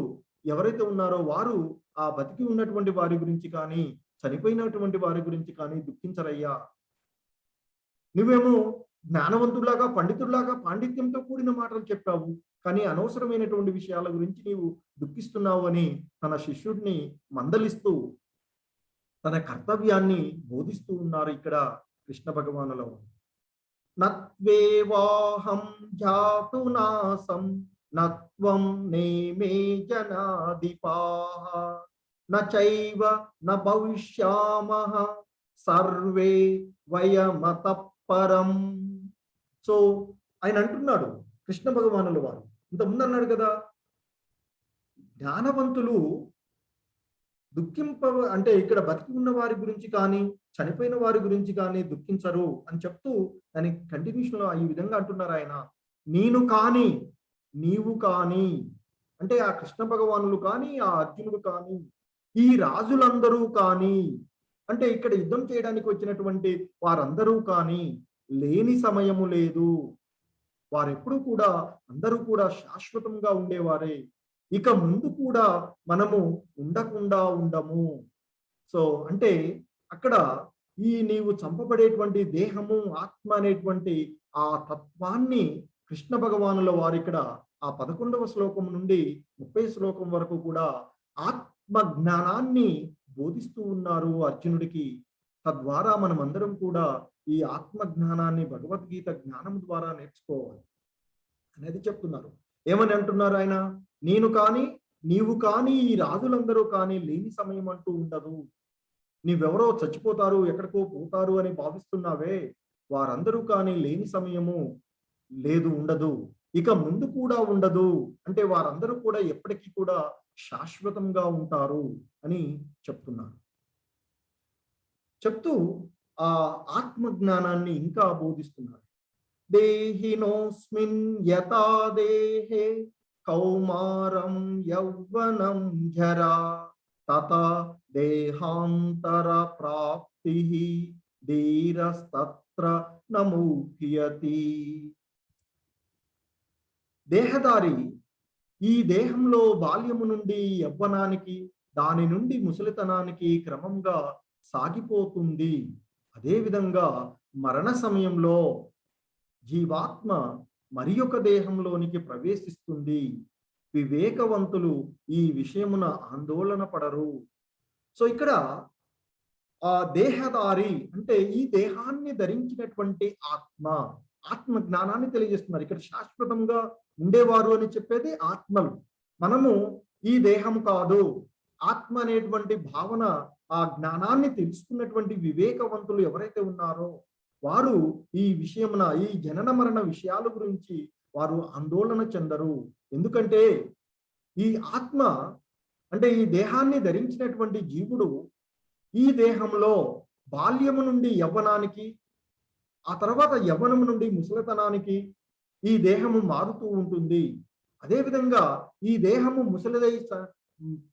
ఎవరైతే ఉన్నారో వారు ఆ బతికి ఉన్నటువంటి వారి గురించి కానీ చనిపోయినటువంటి వారి గురించి కానీ దుఃఖించరయ్యా. నువ్వేమో జ్ఞానవంతుడిలాగా పండితుడిలాగా పాండిత్యంతో కూడిన మాటలు చెప్పావు, కానీ అనవసరమైనటువంటి విషయాల గురించి నీవు దుఃఖిస్తున్నావు అని తన శిష్యుడిని మందలిస్తూ తన కర్తవ్యాన్ని బోధిస్తూ ఉన్నారు ఇక్కడ కృష్ణ భగవానుల. నత్వేవాహం జాతునాసం నత్వం నేమే జనాధిపాః నచైవ న భవిష్యామః సర్వే వయమతః పరం. సో ఆయన అంటున్నాడు కృష్ణ భగవానుల వారు ఇంతకుముందు అన్నాడు కదా, జ్ఞానవంతులు అంటే ఇక్కడ బతికి ఉన్న వారి గురించి కానీ చనిపోయిన వారి గురించి కానీ దుఃఖించరు అని చెప్తూ దాని కంటిన్యూషన్ లో ఈ విధంగా అంటున్నారు ఆయన. నేను కానీ నీవు కానీ అంటే ఆ కృష్ణ భగవానులు కానీ ఆ అర్జునుడు కానీ ఈ రాజులందరూ కానీ అంటే ఇక్కడ యుద్ధం చేయడానికి వచ్చినటువంటి వారందరూ కానీ లేని సమయము లేదు. వారెప్పుడు కూడా అందరూ కూడా శాశ్వతంగా ఉండేవారే. ఇక ముందు కూడా మనము ఉండకుండా ఉండము. సో అంటే అక్కడ ఈ నీవు చంపబడేటువంటి దేహము ఆత్మ అనేటువంటి ఆ తత్వాన్ని కృష్ణ భగవానుల వారు ఇక్కడ ఆ 11వ శ్లోకం నుండి 30వ శ్లోకం వరకు కూడా ఆత్మ జ్ఞానాన్ని బోధిస్తూ ఉన్నారు అర్జునుడికి. తద్వారా మనం అందరం కూడా ఈ ఆత్మ జ్ఞానాన్ని భగవద్గీత జ్ఞానం ద్వారా నేర్చుకోవాలి అనేది చెప్తున్నారు. ఏమని అంటున్నారు ఆయన? నేను కానీ నీవు కానీ ఈ రాజులందరూ కానీ లేని సమయం అంటూ ఉండదు. నీవెవరో చచ్చిపోతారు, ఎక్కడికో పోతారు అని భావిస్తున్నావే, వారందరూ కానీ లేని సమయము లేదు, ఉండదు, ఇక ముందు కూడా ఉండదు. అంటే వారందరూ కూడా ఎప్పటికీ కూడా శాశ్వతంగా ఉంటారు అని చెప్తున్నారు. చెప్తూ ఆ ఆత్మ జ్ఞానాన్ని ఇంకా బోధిస్తున్నారు. దేహినోస్మిన్ యథా దేహే కౌమారం యౌవనం జరా తథా దేహాంతర ప్రాప్తి ధీరస్తత్ర నముహ్యతి. దేహదారి ఈ దేహంలో బాల్యము నుండి యవ్వనానికి, దాని నుండి ముసలితనానికి క్రమంగా సాగిపోతుంది. అదేవిధంగా మరణ సమయంలో జీవాత్మ మరి ఒక దేహంలోనికి ప్రవేశిస్తుంది. వివేకవంతులు ఈ విషయమున ఆందోళన పడరు. సో ఇక్కడ దేహధారి అంటే ఈ దేహాన్ని ధరించినటువంటి ఆత్మ, ఆత్మ జ్ఞానాన్ని తెలియజేస్తున్నారు. ఇక్కడ శాశ్వతంగా ఉండేవారు అని చెప్పేది ఆత్మలు. మనము ఈ దేహం కాదు. ఆత్మ అనేటువంటి భావన, ఆ జ్ఞానాన్ని తెలుసుకున్నటువంటి వివేకవంతులు ఎవరైతే ఉన్నారో వారు ఈ విషయమున, ఈ జనన మరణ విషయాల గురించి వారు ఆందోళన చెందరు. ఎందుకంటే ఈ ఆత్మ అంటే ఈ దేహాన్ని ధరించినటువంటి జీవుడు ఈ దేహంలో బాల్యము నుండి యవ్వనానికి, ఆ తర్వాత యవ్వనము నుండి ముసలితనానికి ఈ దేహము మారుతూ ఉంటుంది. అదేవిధంగా ఈ దేహము ముసలిదై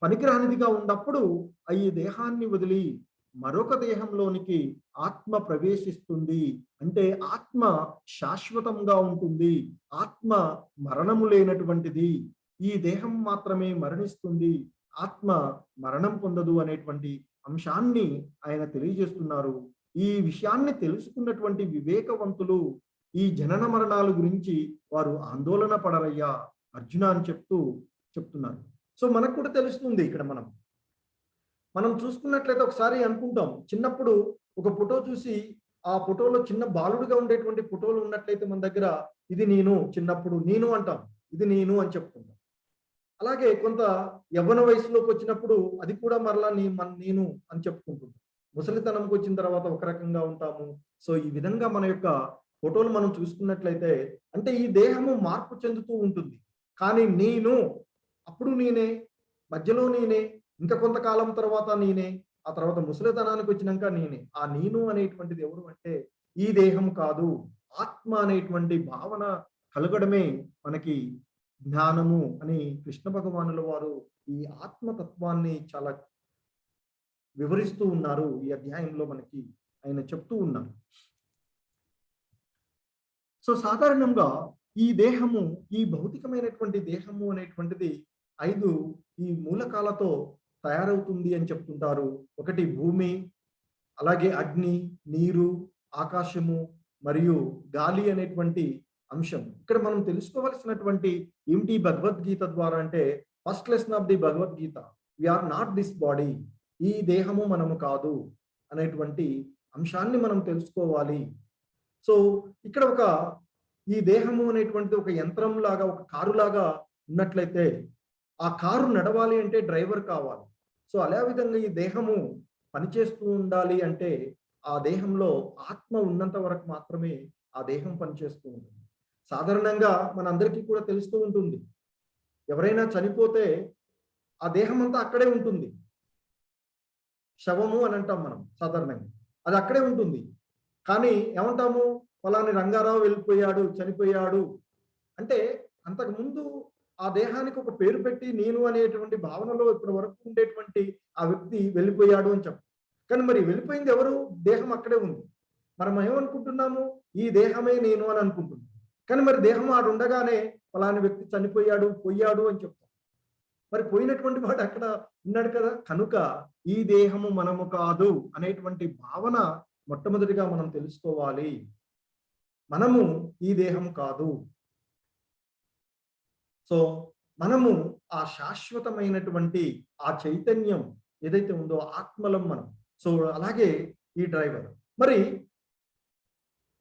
పనికిరానిదిగా ఉన్నప్పుడు ఈ దేహాన్ని వదిలి మరొక దేహంలోనికి ఆత్మ ప్రవేశిస్తుంది. అంటే ఆత్మ శాశ్వతంగా ఉంటుంది. ఆత్మ మరణము లేనటువంటిది. ఈ దేహం మాత్రమే మరణిస్తుంది, ఆత్మ మరణం పొందదు అనేటువంటి అంశాన్ని ఆయన తెలియజేస్తున్నారు. ఈ విషయాన్ని తెలుసుకున్నటువంటి వివేకవంతులు ఈ జనన మరణాల గురించి వారు ఆందోళన పడరయ్యా అర్జున అని చెప్తున్నారు. సో మనకు కూడా తెలుస్తుంది. ఇక్కడ మనం చూసుకున్నట్లయితే ఒకసారి అనుకుంటాం, చిన్నప్పుడు ఒక ఫోటో చూసి ఆ ఫోటోలో చిన్న బాలుడుగా ఉండేటువంటి ఫోటోలు ఉన్నట్లయితే మన దగ్గర, ఇది నేను చిన్నప్పుడు నేను అంటాం, ఇది నేను అని చెప్పుకుంటాం. అలాగే కొంత యవ్వన వయసులోకి వచ్చినప్పుడు అది కూడా మరలా నేను అని చెప్పుకుంటున్నాం. ముసలితనంకి వచ్చిన తర్వాత ఒక రకంగా ఉంటాము. సో ఈ విధంగా మన యొక్క ఫోటోలు మనం చూసుకున్నట్లయితే అంటే ఈ దేహము మార్పు చెందుతూ ఉంటుంది. కానీ నేను అప్పుడు నేనే, మధ్యలో నేనే, ఇంకా కొంతకాలం తర్వాత నేనే, ఆ తర్వాత ముసలితనానికి వచ్చినాక నేనే. ఆ నేను అనేటువంటిది ఎవరు అంటే ఈ దేహం కాదు, ఆత్మ అనేటువంటి భావన కలగడమే మనకి జ్ఞానము అని కృష్ణ భగవానుల వారు ఈ ఆత్మతత్వాన్ని చాలా వివరిస్తూ ఉన్నారు. ఈ అధ్యాయంలో మనకి ఆయన చెప్తూ ఉన్నారు. సో సాధారణంగా ఈ దేహము, ఈ భౌతికమైనటువంటి దేహము అనేటువంటిది 5 ఈ మూలకాలతో తయారవుతుంది అని చెప్తుంటారు. ఒకటి భూమి, అలాగే అగ్ని, నీరు, ఆకాశము మరియు గాలి అనేటువంటి అంశం. ఇక్కడ మనం తెలుసుకోవాల్సినటువంటి ఏమిటి భగవద్గీత ద్వారా అంటే, first lesson of the Bhagavad Gita, we are not this body, ఈ దేహము మనము కాదు అనేటువంటి అంశాన్ని మనం తెలుసుకోవాలి. సో ఇక్కడ ఈ దేహము అనేటువంటి ఒక యంత్రం లాగా, ఒక కారు లాగా ఉన్నట్లయితే ఆ కారు నడవాలి అంటే డ్రైవర్ కావాలి. సో అదే విధంగా ఈ దేహము పనిచేస్తూ ఉండాలి అంటే ఆ దేహంలో ఆత్మ ఉన్నంత వరకు మాత్రమే ఆ దేహం పనిచేస్తూ ఉంటుంది. సాధారణంగా మనందరికీ కూడా తెలుస్తూ ఉంటుంది, ఎవరైనా చనిపోతే ఆ దేహం అంతా అక్కడే ఉంటుంది. శవము అని అంటాం మనం సాధారణంగా, అది అక్కడే ఉంటుంది. కానీ ఏమంటాము, ఫలాని రంగారావు వెళ్ళిపోయాడు, చనిపోయాడు అంటే అంతకుముందు ఆ దేహానికి ఒక పేరు పెట్టి నేను అనేటువంటి భావనలో ఇప్పటి వరకు ఉండేటువంటి ఆ వ్యక్తి వెళ్ళిపోయాడు అని చెప్పు. కానీ మరి వెళ్ళిపోయింది ఎవరు? దేహం అక్కడే ఉంది. మనం ఏమనుకుంటున్నాము, ఈ దేహమే నేను అని అనుకుంటున్నాం. కానీ మరి దేహం ఆడు ఉండగానే ఫలాని వ్యక్తి చనిపోయాడు, పోయాడు అని చెప్తాం. మరి పోయినటువంటి వాడు అక్కడ ఉన్నాడు కదా. కనుక ఈ దేహము మనము కాదు అనేటువంటి భావన మొట్టమొదటిగా మనం తెలుసుకోవాలి. మనము ఈ దేహం కాదు. సో మనము ఆ శాశ్వతమైనటువంటి ఆ చైతన్యం ఏదైతే ఉందో ఆత్మలం మనం. సో అలాగే ఈ డ్రైవర్. మరి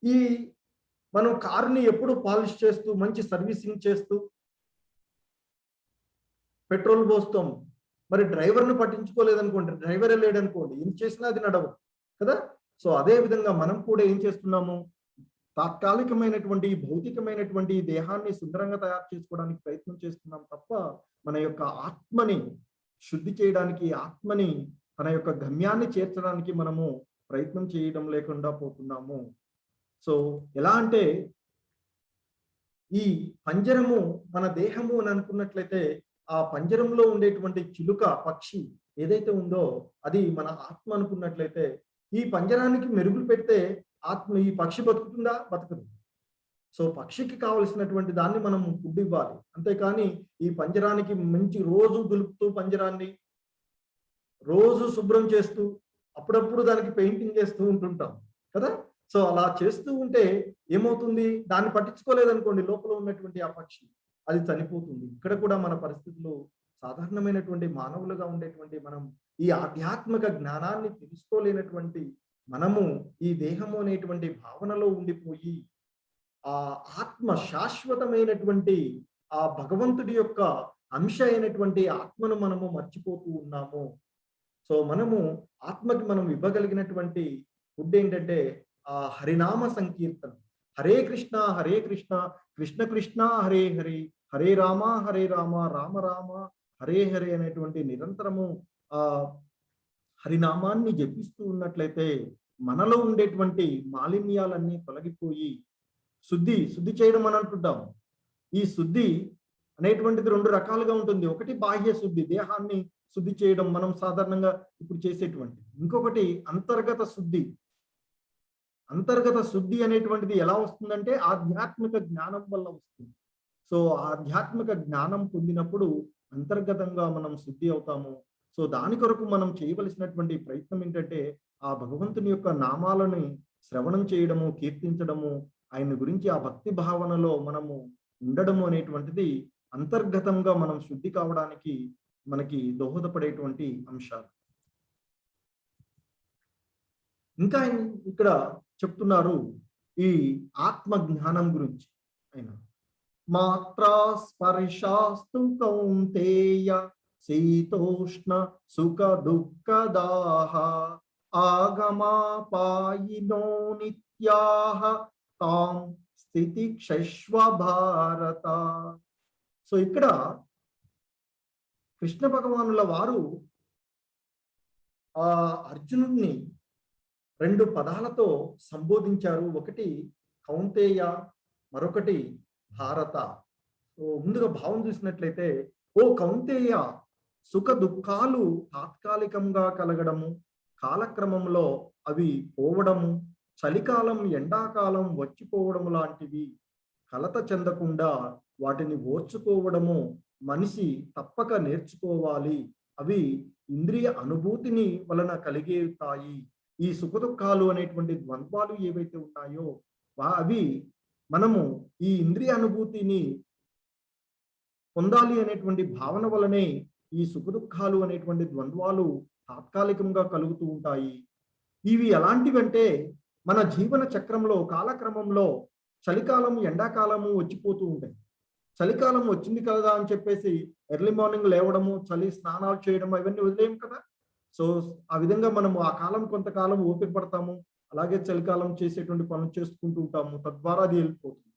ఈ మనం కారుని ఎప్పుడు పాలిష్ చేస్తూ, మంచి సర్వీసింగ్ చేస్తూ పెట్రోల్ పోస్తాం. మరి డ్రైవర్ను పట్టించుకోలేదనుకోండి, డ్రైవరే లేడనుకోండి, ఏం చేసినా అది నడవదు కదా. సో అదే విధంగా మనం కూడా ఏం చేస్తున్నాము, తాత్కాలికమైనటువంటి భౌతికమైనటువంటి దేహాన్ని సుందరంగా తయారు చేసుకోవడానికి ప్రయత్నం చేస్తున్నాం తప్ప మన యొక్క ఆత్మని శుద్ధి చేయడానికి, ఆత్మని తన యొక్క గమ్యాన్ని చేర్చడానికి మనము ప్రయత్నం చేయడం లేకుండా పోతున్నాము. సో ఎలా అంటే ఈ పంజరము మన దేహము అని అనుకున్నట్లయితే ఆ పంజరంలో ఉండేటువంటి చిలుక, పక్షి ఏదైతే ఉందో అది మన ఆత్మ అనుకున్నట్లయితే ఈ పంజరానికి మెరుగులు పెడితే ఆత్మ, ఈ పక్షి బతుకుతుందా? బతకదు. సో పక్షికి కావలసినటువంటి దాన్ని మనం ఫుడ్ ఇవ్వాలి. అంతేకాని ఈ పంజరానికి మంచి రోజు దులుపుతూ, పంజరాన్ని రోజు శుభ్రం చేస్తూ, అప్పుడప్పుడు దానికి పెయింటింగ్ చేస్తూ ఉంటుంటాం కదా. సో అలా చేస్తూ ఉంటే ఏమవుతుంది, దాన్ని పట్టించుకోలేదనుకోండి లోపల ఉన్నటువంటి ఆ పక్షి, అది చనిపోతుంది. ఇక్కడ కూడా మన పరిస్థితులు సాధారణమైనటువంటి మానవులుగా ఉండేటువంటి మనం ఈ ఆధ్యాత్మిక జ్ఞానాన్ని తెలుసుకోలేనటువంటి మనము ఈ దేహము అనేటువంటి భావనలో ఉండిపోయి ఆ ఆత్మ శాశ్వతమైనటువంటి ఆ భగవంతుడి యొక్క అంశ అయినటువంటి ఆత్మను మనము మర్చిపోతూ ఉన్నాము. సో మనము ఆత్మకి మనం ఇవ్వగలిగినటువంటి ఫుడ్ ఏంటంటే ఆ హరినామ సంకీర్తనం. హరే కృష్ణ కృష్ణ కృష్ణ హరే హరే హరే రామ రామ రామ హరే హరే అనేటువంటి నిరంతరము ఆ హరినామాన్ని జపిస్తూ ఉన్నట్లయితే మనలో ఉండేటువంటి మాలిన్యాలన్నీ తొలగిపోయి శుద్ధి చేయడం అని అంటుంటాం. ఈ శుద్ధి అనేటువంటిది రెండు రకాలుగా ఉంటుంది. ఒకటి బాహ్య శుద్ధి, దేహాన్ని శుద్ధి చేయడం మనం సాధారణంగా ఇప్పుడు చేసేటువంటి. ఇంకొకటి అంతర్గత శుద్ధి. అంతర్గత శుద్ధి అనేటువంటిది ఎలా వస్తుందంటే ఆధ్యాత్మిక జ్ఞానం వల్ల వస్తుంది. సో ఆధ్యాత్మిక జ్ఞానం పొందినప్పుడు అంతర్గతంగా మనం శుద్ధి అవుతాము. సో దాని కొరకు మనం చేయవలసినటువంటి ప్రయత్నం ఏంటంటే ఆ భగవంతుని యొక్క నామాలని శ్రవణం చేయడము, కీర్తించడము, ఆయన గురించి ఆ భక్తి భావనలో మనము ఉండడము అనేటువంటిది అంతర్గతంగా మనం శుద్ధి కావడానికి మనకి దోహదపడేటువంటి అంశాలు. ఇంకా ఇక్కడ చెప్తున్నారు ఈ ఆత్మ జ్ఞానం గురించి. ఆయన మాత్రా స్పర్శాస్తు కౌంతేయ శీతోష్ణ సుఖ దుఃఖదాహ ఆగమాపాయినో నిత్యాహ తాం స్థితి క్షశ్వ భారత. సో ఇక్కడ కృష్ణ భగవానుల వారు ఆ అర్జునుడిని రెండు పదాలతో సంబోధించారు. ఒకటి కౌంతేయ, మరొకటి భారత. సో ముందుగా భావం చూసినట్లయితే, ఓ కౌంతేయ, సుఖ దుఃఖాలు తాత్కాలికంగా కలగడము, కాలక్రమంలో అవి పోవడము, చలికాలం ఎండాకాలం వచ్చిపోవడము లాంటివి. కలత చెందకుండా వాటిని ఓర్చుకోవడము మనిషి తప్పక నేర్చుకోవాలి. అవి ఇంద్రియ అనుభూతిని వలన కలిగేతాయి. ఈ సుఖ దుఃఖాలు అనేటువంటి ద్వంద్వాలు ఏవైతే ఉన్నాయో అవి మనము ఈ ఇంద్రియ అనుభూతిని పొందాలి అనేటువంటి భావన వలనే ఈ సుఖ దుఃఖాలు అనేటువంటి ద్వంద్వాలు తాత్కాలికంగా కలుగుతూ ఉంటాయి. ఇవి ఎలాంటివంటే మన జీవన చక్రంలో కాలక్రమంలో చలికాలం ఎండాకాలము వచ్చిపోతూ ఉంటాయి. చలికాలం వచ్చింది కదా అని చెప్పేసి ఎర్లీ మార్నింగ్ లేవడము, చలి స్నానాలు చేయడం ఇవన్నీ వదిలేం కదా. సో ఆ విధంగా మనము ఆ కాలం కొంతకాలం ఓపిక పడతాము, అలాగే చలికాలం చేసేటువంటి పనులు చేసుకుంటూ ఉంటాము, తద్వారా అది వెళ్ళిపోతుంది.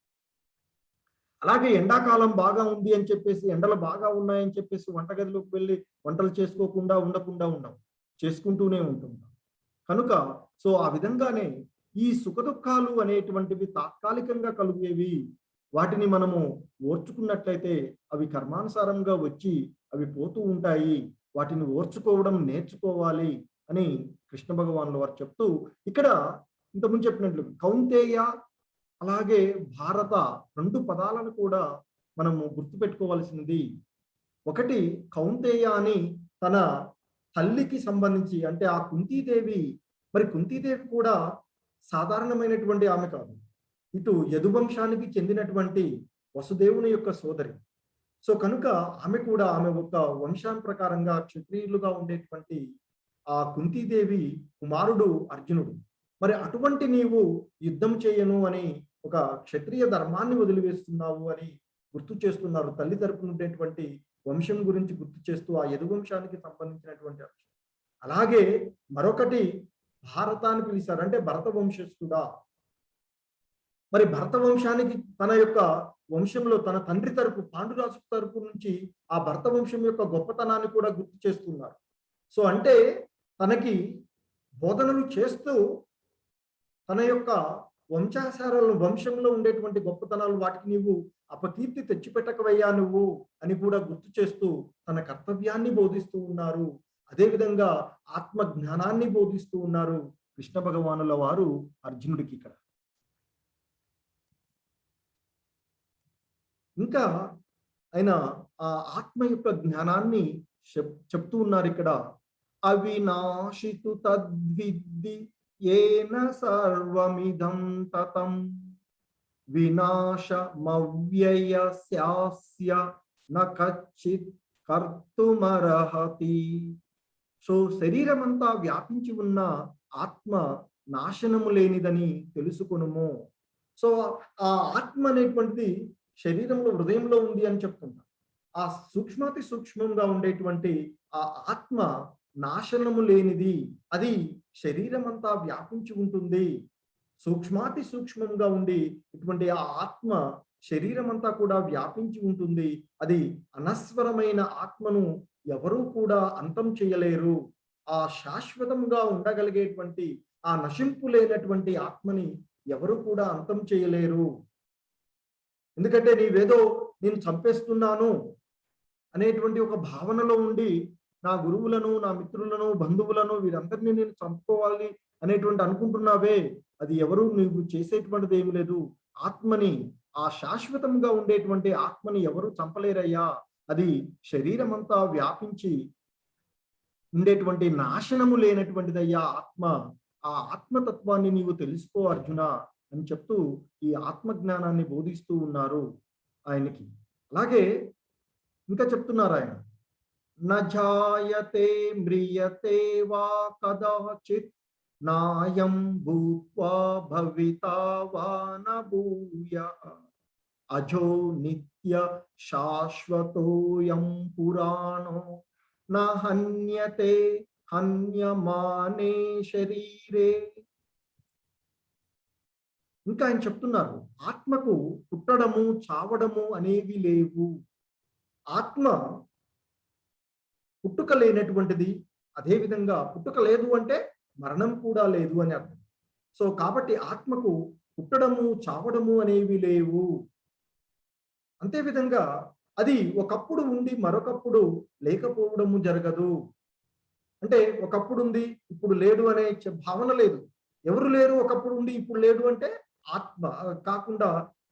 అలాగే ఎండాకాలం బాగా ఉంది అని చెప్పేసి, ఎండలు బాగా ఉన్నాయని చెప్పేసి వంటగదిలోకి వెళ్ళి వంటలు చేసుకోకుండా ఉండకుండా చేసుకుంటూనే ఉంటుంటాం. కనుక సో ఆ విధంగానే ఈ సుఖ దుఃఖాలు అనేటువంటివి తాత్కాలికంగా కలిగేవి. వాటిని మనము ఓర్చుకున్నట్లయితే అవి కర్మానుసారంగా వచ్చి అవి పోతూ ఉంటాయి. వాటిని ఓర్చుకోవడం నేర్చుకోవాలి అని కృష్ణ భగవానుల వారు చెప్తూ, ఇక్కడ ఇంతకుముందు చెప్పినట్లు కౌంతేయ అలాగే భారత రెండు పదాలను కూడా మనము గుర్తుపెట్టుకోవాల్సింది. ఒకటి కౌంతేయ అని తన తల్లికి సంబంధించి, అంటే ఆ కుంతీదేవి, మరి కుంతీదేవి కూడా సాధారణమైనటువంటి ఆమె కాదు. ఇటు యదువంశానికి చెందినటువంటి వసుదేవుని యొక్క సోదరి. సో కనుక ఆమె కూడా ఆమె ఒక వంశాన్ ప్రకారంగా క్షత్రియులుగా ఉండేటువంటి ఆ కుంతీదేవి కుమారుడు అర్జునుడు. మరి అటువంటి నీవు యుద్ధం చేయను అని ఒక క్షత్రియ ధర్మాన్ని వదిలివేస్తున్నావు అని గుర్తు చేస్తున్నారు. తల్లి తరపున ఉండేటువంటి వంశం గురించి గుర్తు చేస్తూ ఆ యదువంశానికి సంబంధించినటువంటి అంశం. అలాగే మరొకటి భారతాన్ని పిలిచారు, అంటే భరత వంశస్థుడా. మరి భరత వంశానికి తన యొక్క వంశంలో తన తండ్రి తరపు పాండురాజు తరపు నుంచి ఆ భరత వంశం యొక్క గొప్పతనాన్ని కూడా గుర్తు చేస్తున్నారు. సో అంటే తనకి బోధనలు చేస్తూ తన యొక్క వంశాచారాలను, వంశంలో ఉండేటువంటి గొప్పతనాలు, వాటికి నీవు అపకీర్తి తెచ్చిపెట్టకవయ్యా నువ్వు అని కూడా గుర్తు చేస్తూ తన కర్తవ్యాన్ని బోధిస్తూ ఉన్నారు. అదేవిధంగా ఆత్మ జ్ఞానాన్ని బోధిస్తూ ఉన్నారు కృష్ణ భగవానుల వారు అర్జునుడికి. ఇక్కడ ఇంకా ఆయన ఆ ఆత్మ యొక్క జ్ఞానాన్ని చెప్తూ ఉన్నారు ఇక్కడ. అవినాశితు తద్విద్ది ఏన సర్వమిదం తతం వినాశమవ్యయస్యాస్య న కచ్చిత్ కర్తుమర్హతి. సో శరీరం అంతా వ్యాపించి ఉన్న ఆత్మ నాశనము లేనిదని తెలుసుకొనుము. సో ఆ ఆత్మ అనేటువంటిది శరీరంలో, హృదయంలో ఉంది అని చెప్తున్నా. ఆ సూక్ష్మాతి సూక్ష్మంగా ఉండేటువంటి ఆ ఆత్మ నాశనము లేనిది. అది శరీరం అంతా వ్యాపించి ఉంటుంది. సూక్ష్మాతి సూక్ష్మంగా ఉండి ఇటువంటి ఆ ఆత్మ శరీరం అంతా కూడా వ్యాపించి ఉంటుంది. అది అనస్వరమైన ఆత్మను ఎవరూ కూడా అంతం చేయలేరు. ఆ శాశ్వతంగా ఉండగలిగేటువంటి ఆ నశింపు లేనటువంటి ఆత్మని ఎవరు కూడా అంతం చేయలేరు. ఎందుకంటే నేను చంపేస్తున్నాను అనేటువంటి ఒక భావనలో ఉండి నా గురువులను, నా మిత్రులను, బంధువులను వీరందరినీ నేను చంపుకోవాలి అనేటువంటి అనుకుంటున్నావే, అది ఎవరు నువ్వు చేసేటువంటిది ఏమి లేదు. ఆత్మని, ఆ శాశ్వతంగా ఉండేటువంటి ఆత్మని ఎవరు చంపలేరయ్యా. అది శరీరం అంతా వ్యాపించి ఉండేటువంటి నాశనము లేనటువంటిదయ్యా ఆత్మ. ఆ ఆత్మతత్వాన్ని నీవు తెలుసుకో అర్జున అని చెప్తూ ఈ ఆత్మ జ్ఞానాన్ని బోధిస్తూ ఉన్నారు ఆయనకి. అలాగే ఇంకా చెప్తున్నారు ఆయన, నజాయతే మ్రియతే వా కదాచిత్ నాయం భూత్వా భవితా వా న భూయః అజో నిత్య శాశ్వతోయం పురాణో న హన్యతే హన్యమానే శరీరే. ఇంకా ఆయన చెప్తున్నారు, ఆత్మకు పుట్టడము, చావడము అనేవి లేవు. ఆత్మ పుట్టుక లేనటువంటిది. అదేవిధంగా పుట్టుక లేదు అంటే మరణం కూడా లేదు అని అర్థం. సో కాబట్టి ఆత్మకు పుట్టడము, చావడము అనేవి లేవు. అంతేవిధంగా అది ఒకప్పుడు ఉండి మరొకప్పుడు లేకపోవడము జరగదు. అంటే ఒకప్పుడు ఉంది ఇప్పుడు లేడు అనే భావన లేదు. ఎవరు లేరు ఒకప్పుడు ఉండి ఇప్పుడు లేడు అంటే ఆత్మ కాకుండా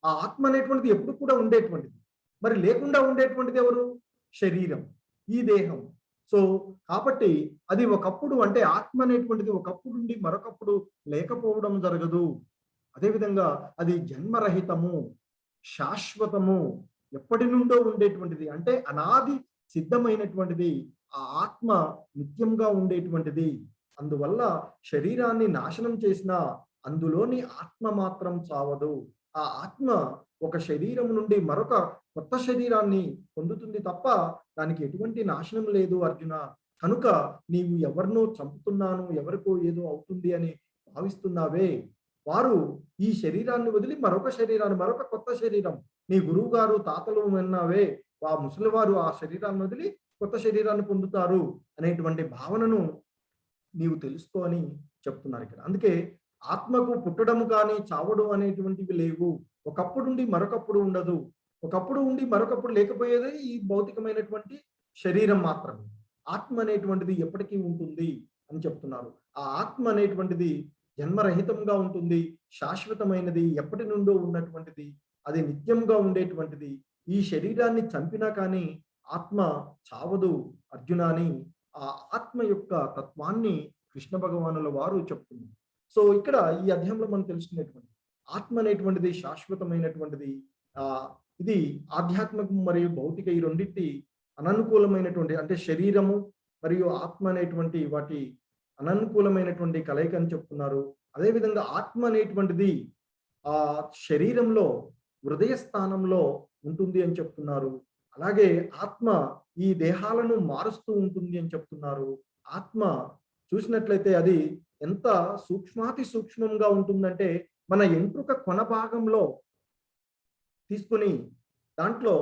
ఆ ఆత్మ అనేటువంటిది ఎప్పుడు కూడా ఉండేటువంటిది. మరి లేకుండా ఉండేటువంటిది ఎవరు? శరీరం, ఈ దేహం. సో కాబట్టి అది ఒకప్పుడు, అంటే ఆత్మ అనేటువంటిది ఒకప్పుడు ఉండి మరొకప్పుడు లేకపోవడం జరగదు. అదేవిధంగా అది జన్మరహితము, శాశ్వతము, ఎప్పటి నుండో ఉండేటువంటిది. అంటే అనాది సిద్ధమైనటువంటిది. ఆ ఆత్మ నిత్యంగా ఉండేటువంటిది. అందువల్ల శరీరాన్ని నాశనం చేసినా అందులోని ఆత్మ మాత్రం చావదు. ఆ ఆత్మ ఒక శరీరం నుండి మరొక కొత్త శరీరాన్ని పొందుతుంది తప్ప దానికి ఎటువంటి నాశనం లేదు అర్జున. కనుక నీవు ఎవరినో చంపుతున్నాను, ఎవరికో ఏదో అవుతుంది అని భావిస్తున్నావే, వారు ఈ శరీరాన్ని వదిలి మరొక శరీరాన్ని, మరొక కొత్త శరీరం, నీ గురువు గారు తాతలు విన్నావే, ఆ ముసలివారు ఆ శరీరాన్ని వదిలి కొత్త శరీరాన్ని పొందుతారు అనేటువంటి భావనను నీవు తెలుసుకో అని చెప్తున్నారు ఇక్కడ. అందుకే ఆత్మకు పుట్టడము కానీ చావడం అనేటువంటివి లేవు. ఒకప్పుడు ఉండి మరొకప్పుడు ఉండదు. ఒకప్పుడు ఉండి మరొకప్పుడు లేకపోయేది ఈ భౌతికమైనటువంటి శరీరం మాత్రమే. ఆత్మ అనేటువంటిది ఎప్పటికీ ఉంటుంది అని చెప్తున్నారు. ఆ ఆత్మ అనేటువంటిది జన్మరహితంగా ఉంటుంది, శాశ్వతమైనది, ఎప్పటి నుండో ఉన్నటువంటిది, అది నిత్యంగా ఉండేటువంటిది. ఈ శరీరాన్ని చంపినా కానీ ఆత్మ చావదు అర్జున అని ఆ ఆత్మ యొక్క తత్వాన్ని కృష్ణ భగవానుల వారు చెప్తున్నారు. సో ఇక్కడ ఈ అధ్యాయంలో మనం తెలుసుకునేటువంటి ఆత్మ అనేటువంటిది శాశ్వతమైనటువంటిది. ఆ ఇది ఆధ్యాత్మికం మరియు భౌతిక ఈ రెండింటి అననుకూలమైనటువంటి, అంటే శరీరము మరియు ఆత్మ అనేటువంటి వాటి అననుకూలమైనటువంటి కలయిక అని చెప్తున్నారు. అదేవిధంగా ఆత్మ అనేటువంటిది ఆ శరీరంలో హృదయ స్థానంలో ఉంటుంది అని చెప్తున్నారు. అలాగే ఆత్మ ఈ దేహాలను మారుస్తూ ఉంటుంది అని చెప్తున్నారు. ఆత్మ చూసినట్లయితే అది ఎంత సూక్ష్మాతి సూక్ష్మంగా ఉంటుందంటే మన ఎంట్రుక కొన భాగంలో తీసుకుని దాంట్లో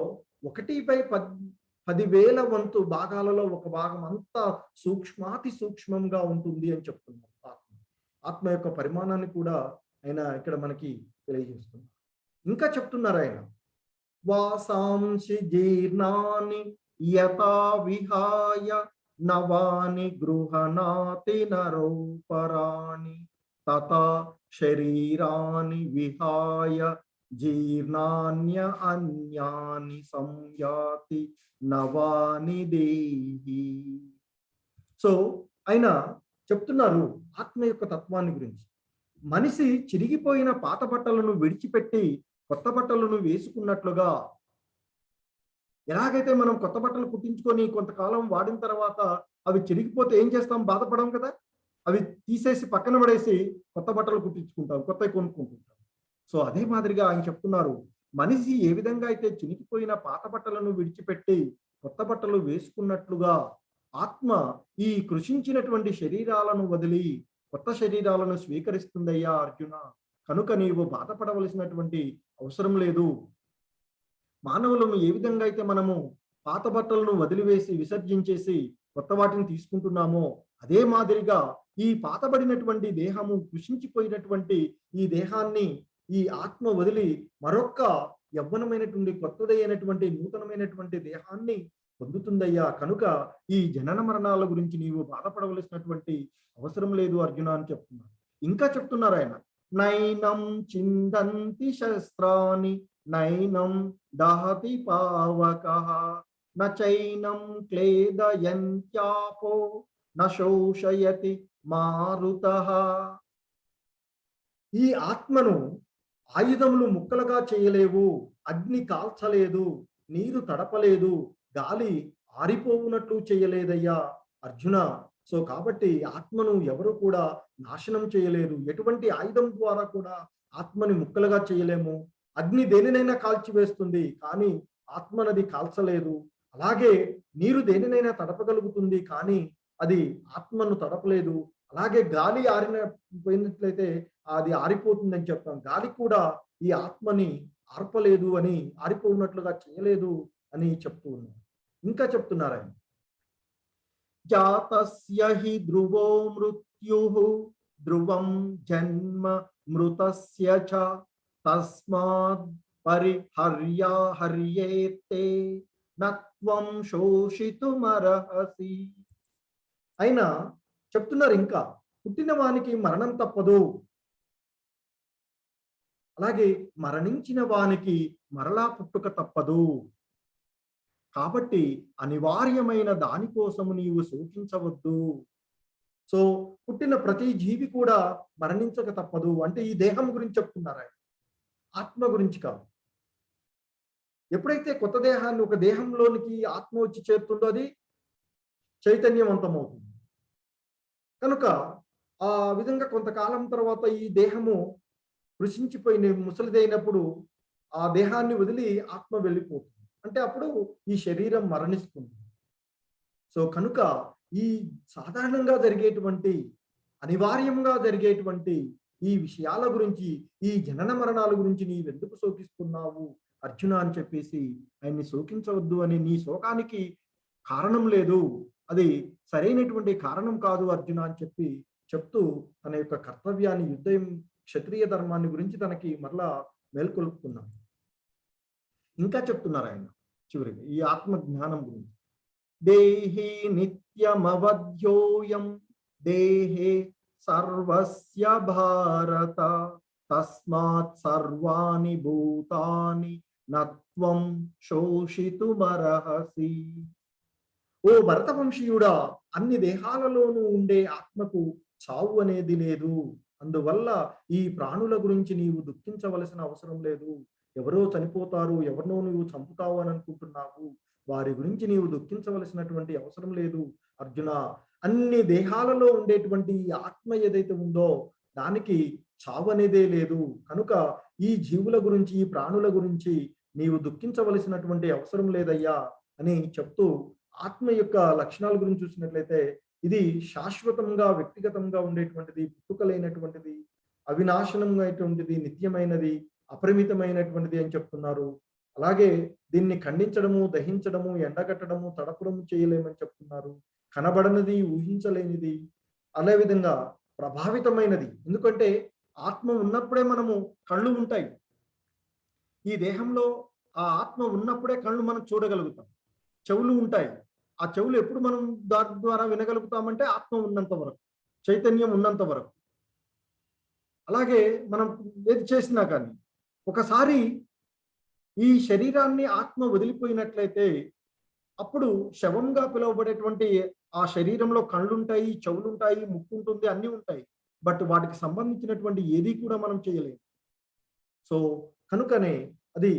1/10,000 వంతు భాగాలలో ఒక భాగం అంతా సూక్ష్మాతి సూక్ష్మంగా ఉంటుంది అని చెప్తున్నారు. ఆత్మ యొక్క పరిమాణాన్ని కూడా ఆయన ఇక్కడ మనకి తెలియజేస్తున్నారు. ఇంకా చెప్తున్నారు ఆయన, వాసాంసి జీర్ణాని యథా విహాయ నవాని గృహణాతి నరోపరాణి తథా శరీరాని విహాయ జీర్ణాన్య అన్యాని సంయాతి నవాని దేహి. సో ఆయన చెప్తున్నారు ఆత్మ యొక్క తత్వాన్ని గురించి. మనిషి చిరిగిపోయిన పాత బట్టలను విడిచిపెట్టి కొత్త బట్టలను వేసుకున్నట్లుగా. ఎలాగైతే మనం కొత్త బట్టలు కుట్టించుకొని కొంతకాలం వాడిన తర్వాత అవి చిరిగిపోతే ఏం చేస్తాం? బాధపడం కదా! అవి తీసేసి పక్కన పడేసి కొత్త బట్టలు కుట్టించుకుంటాం. కొత్తవి కొనుక్కుంటుంటాం. సో, అదే మాదిరిగా ఆయన చెప్తున్నారు. మనిషి ఏ విధంగా అయితే చినిగిపోయిన పాత బట్టలను విడిచిపెట్టి కొత్త బట్టలు వేసుకున్నట్లుగా ఆత్మ ఈ కృషించినటువంటి శరీరాలను వదిలి కొత్త శరీరాలను స్వీకరిస్తుందయ్యా అర్జున. కనుక నీవు బాధపడవలసినటువంటి అవసరం లేదు. మానవులను ఏ విధంగా అయితే మనము పాత బట్టలను వదిలివేసి విసర్జించేసి కొత్త వాటిని తీసుకుంటున్నామో అదే మాదిరిగా ఈ పాతబడినటువంటి దేహము కృషించిపోయినటువంటి ఈ దేహాన్ని ఈ ఆత్మ వదిలి మరొక్క యవ్వనమైనటువంటి కొత్తదైనటువంటి నూతనమైనటువంటి దేహాన్ని పొందుతుందయ్యా. కనుక ఈ జనన మరణాల గురించి నీవు బాధపడవలసినటువంటి అవసరం లేదు అర్జున అని చెప్తున్నారు. ఇంకా చెప్తున్నారు ఆయన, నైనం చిందంతి శస్త్రాని నైనం దహతి పావకః నచైనం క్లేదయంత్యాపో నశోషయతి మారుతః. ఈ ఆత్మను ఆయుధములు ముక్కలుగా చేయలేవు, అగ్ని కాల్చలేదు, నీరు తడపలేదు, గాలి ఆరిపోవునట్లు చేయలేదయ్యా అర్జున. సో కాబట్టి ఆత్మను ఎవరు కూడా నాశనం చేయలేరు. ఎటువంటి ఆయుధం ద్వారా కూడా ఆత్మని ముక్కలుగా చేయలేము. అగ్ని దేనినైనా కాల్చివేస్తుంది, కానీ ఆత్మనది కాల్చలేదు. అలాగే నీరు దేనినైనా తడపగలుగుతుంది, కానీ అది ఆత్మను తడపలేదు. అలాగే గాలి పోయినట్లయితే అది ఆరిపోతుందని చెప్తాం. గాలి కూడా ఈ ఆత్మని ఆర్పలేదు అని, ఆరిపోయినట్లుగా చేయలేదు అని చెప్తూ ఉన్నారు. ఇంకా చెప్తున్నారు ఆయన, జాతస్య హి ధ్రువో మృత్యుః ధ్రువం జన్మ మృతస్య చ తస్మాద్ హర్యేతే నత్వం శోషితుమర్హసి. అయినా చెప్తున్నారు ఇంకా, పుట్టిన వానికి మరణం తప్పదు, అలాగే మరణించిన వానికి మరలా పుట్టుక తప్పదు. కాబట్టి అనివార్యమైన దానికోసము నీవు శోకించవద్దు. సో పుట్టిన ప్రతి జీవి కూడా మరణించక తప్పదు. అంటే ఈ దేహం గురించి చెప్తున్నారు ఆయన, ఆత్మ గురించి కాదు. ఎప్పుడైతే కొత్త దేహాన్ని ఒక దేహంలోనికి ఆత్మ వచ్చి చేరుతుందో అది చైతన్యవంతమవుతుంది. కనుక ఆ విధంగా కొంతకాలం తర్వాత ఈ దేహము కృషించిపోయిన ముసలిదైనప్పుడు ఆ దేహాన్ని వదిలి ఆత్మ వెళ్ళిపోతుంది. అంటే అప్పుడు ఈ శరీరం మరణిస్తుంది. సో కనుక ఈ సాధారణంగా జరిగేటువంటి, అనివార్యంగా జరిగేటువంటి ఈ విషయాల గురించి, ఈ జనన మరణాల గురించి నీవెందుకు శోకిస్తున్నావు అర్జున అని చెప్పేసి ఆయన్ని శోకించవద్దు అని, నీ శోకానికి కారణం లేదు, అది సరైనటువంటి కారణం కాదు అర్జున అని చెప్తూ తన యొక్క కర్తవ్యాన్ని, యుద్ధం, క్షత్రియ ధర్మాన్ని గురించి తనకి మరలా మేల్కొల్పుతున్నాడు. ఇంకా చెప్తున్నారు ఆయన చివరికి ఈ ఆత్మ జ్ఞానం గురించి, దేహి నిత్యమవధ్యోయం దేహే సర్వస్య భారత తస్మాత్ సర్వాణి భూతాని నత్వం శోషితుమర్హసి. ఓ భరతవంశీయుడా, అన్ని దేహాలలోనూ ఉండే ఆత్మకు చావు అనేది లేదు. అందువల్ల ఈ ప్రాణుల గురించి నీవు దుఃఖించవలసిన అవసరం లేదు. ఎవరో చనిపోతారు, ఎవరినో నువ్వు చంపుతావు అని అనుకుంటున్నావు, వారి గురించి నీవు దుఃఖించవలసినటువంటి అవసరం లేదు అర్జున. అన్ని దేహాలలో ఉండేటువంటి ఈ ఆత్మ ఏదైతే ఉందో దానికి చావు అనేదే లేదు. కనుక ఈ జీవుల గురించి, ఈ ప్రాణుల గురించి నీవు దుఃఖించవలసినటువంటి అవసరం లేదయ్యా అని చెప్తూ, ఆత్మ యొక్క లక్షణాల గురించి చూసినట్లయితే ఇది శాశ్వతంగా, వ్యక్తిగతంగా ఉండేటువంటిది, పుట్టుకలైనటువంటిది, అవినాశనమైనటువంటిది, నిత్యమైనది, అపరిమితమైనటువంటిది అని చెప్తున్నారు. అలాగే దీన్ని ఖండించడము, దహించడము, ఎండగట్టడము, తడపడము చేయలేమని చెప్తున్నారు. కనబడనిది, ఊహించలేనిది, అదే విధంగా ప్రభావితమైనది. ఎందుకంటే ఆత్మ ఉన్నప్పుడే మనము కళ్ళు ఉంటాయి. ఈ దేహంలో ఆ ఆత్మ ఉన్నప్పుడే కళ్ళు మనం చూడగలుగుతాం. చెవులు ఉంటాయి. ఆ చెవులు ఎప్పుడు మనం దాని ద్వారా వినగలుగుతామంటే ఆత్మ ఉన్నంత వరకు, చైతన్యం ఉన్నంత వరకు. అలాగే మనం ఏది చేసినా కానీ ఒకసారి ఈ శరీరాన్ని ఆత్మ వదిలిపోయినట్లయితే అప్పుడు శవంగా పిలువబడేటువంటి ఆ శరీరంలో కళ్ళుంటాయి, చెవులుంటాయి, ముక్కు ఉంటుంది, అన్నీ ఉంటాయి. బట్ వాటికి సంబంధించినటువంటి ఏది కూడా మనం చేయలేము. సో కనుకనే అది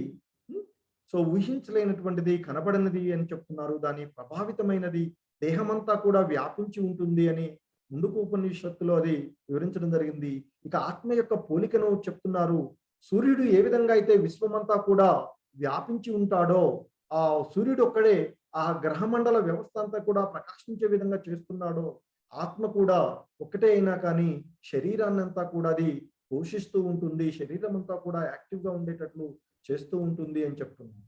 సో ఊహించలేనటువంటిది, కనబడనిది అని చెప్తున్నారు. దాని ప్రభావితమైనది దేహమంతా కూడా వ్యాపించి ఉంటుంది అని ముందుకు ఉపనిషత్తులో అది వివరించడం జరిగింది. ఇక ఆత్మ యొక్క పోలికను చెప్తున్నారు. సూర్యుడు ఏ విధంగా అయితే విశ్వమంతా కూడా వ్యాపించి ఉంటాడో, ఆ సూర్యుడు ఒక్కడే ఆ గ్రహమండల వ్యవస్థ అంతా కూడా ప్రకాశించే విధంగా చేస్తున్నాడో, ఆత్మ కూడా ఒక్కటే అయినా కానీ శరీరాన్నంతా కూడా అది పోషిస్తూ ఉంటుంది. శరీరం అంతా కూడా యాక్టివ్‌గా ఉండేటట్లు చేస్తూ ఉంటుంది అని చెప్తున్నారు.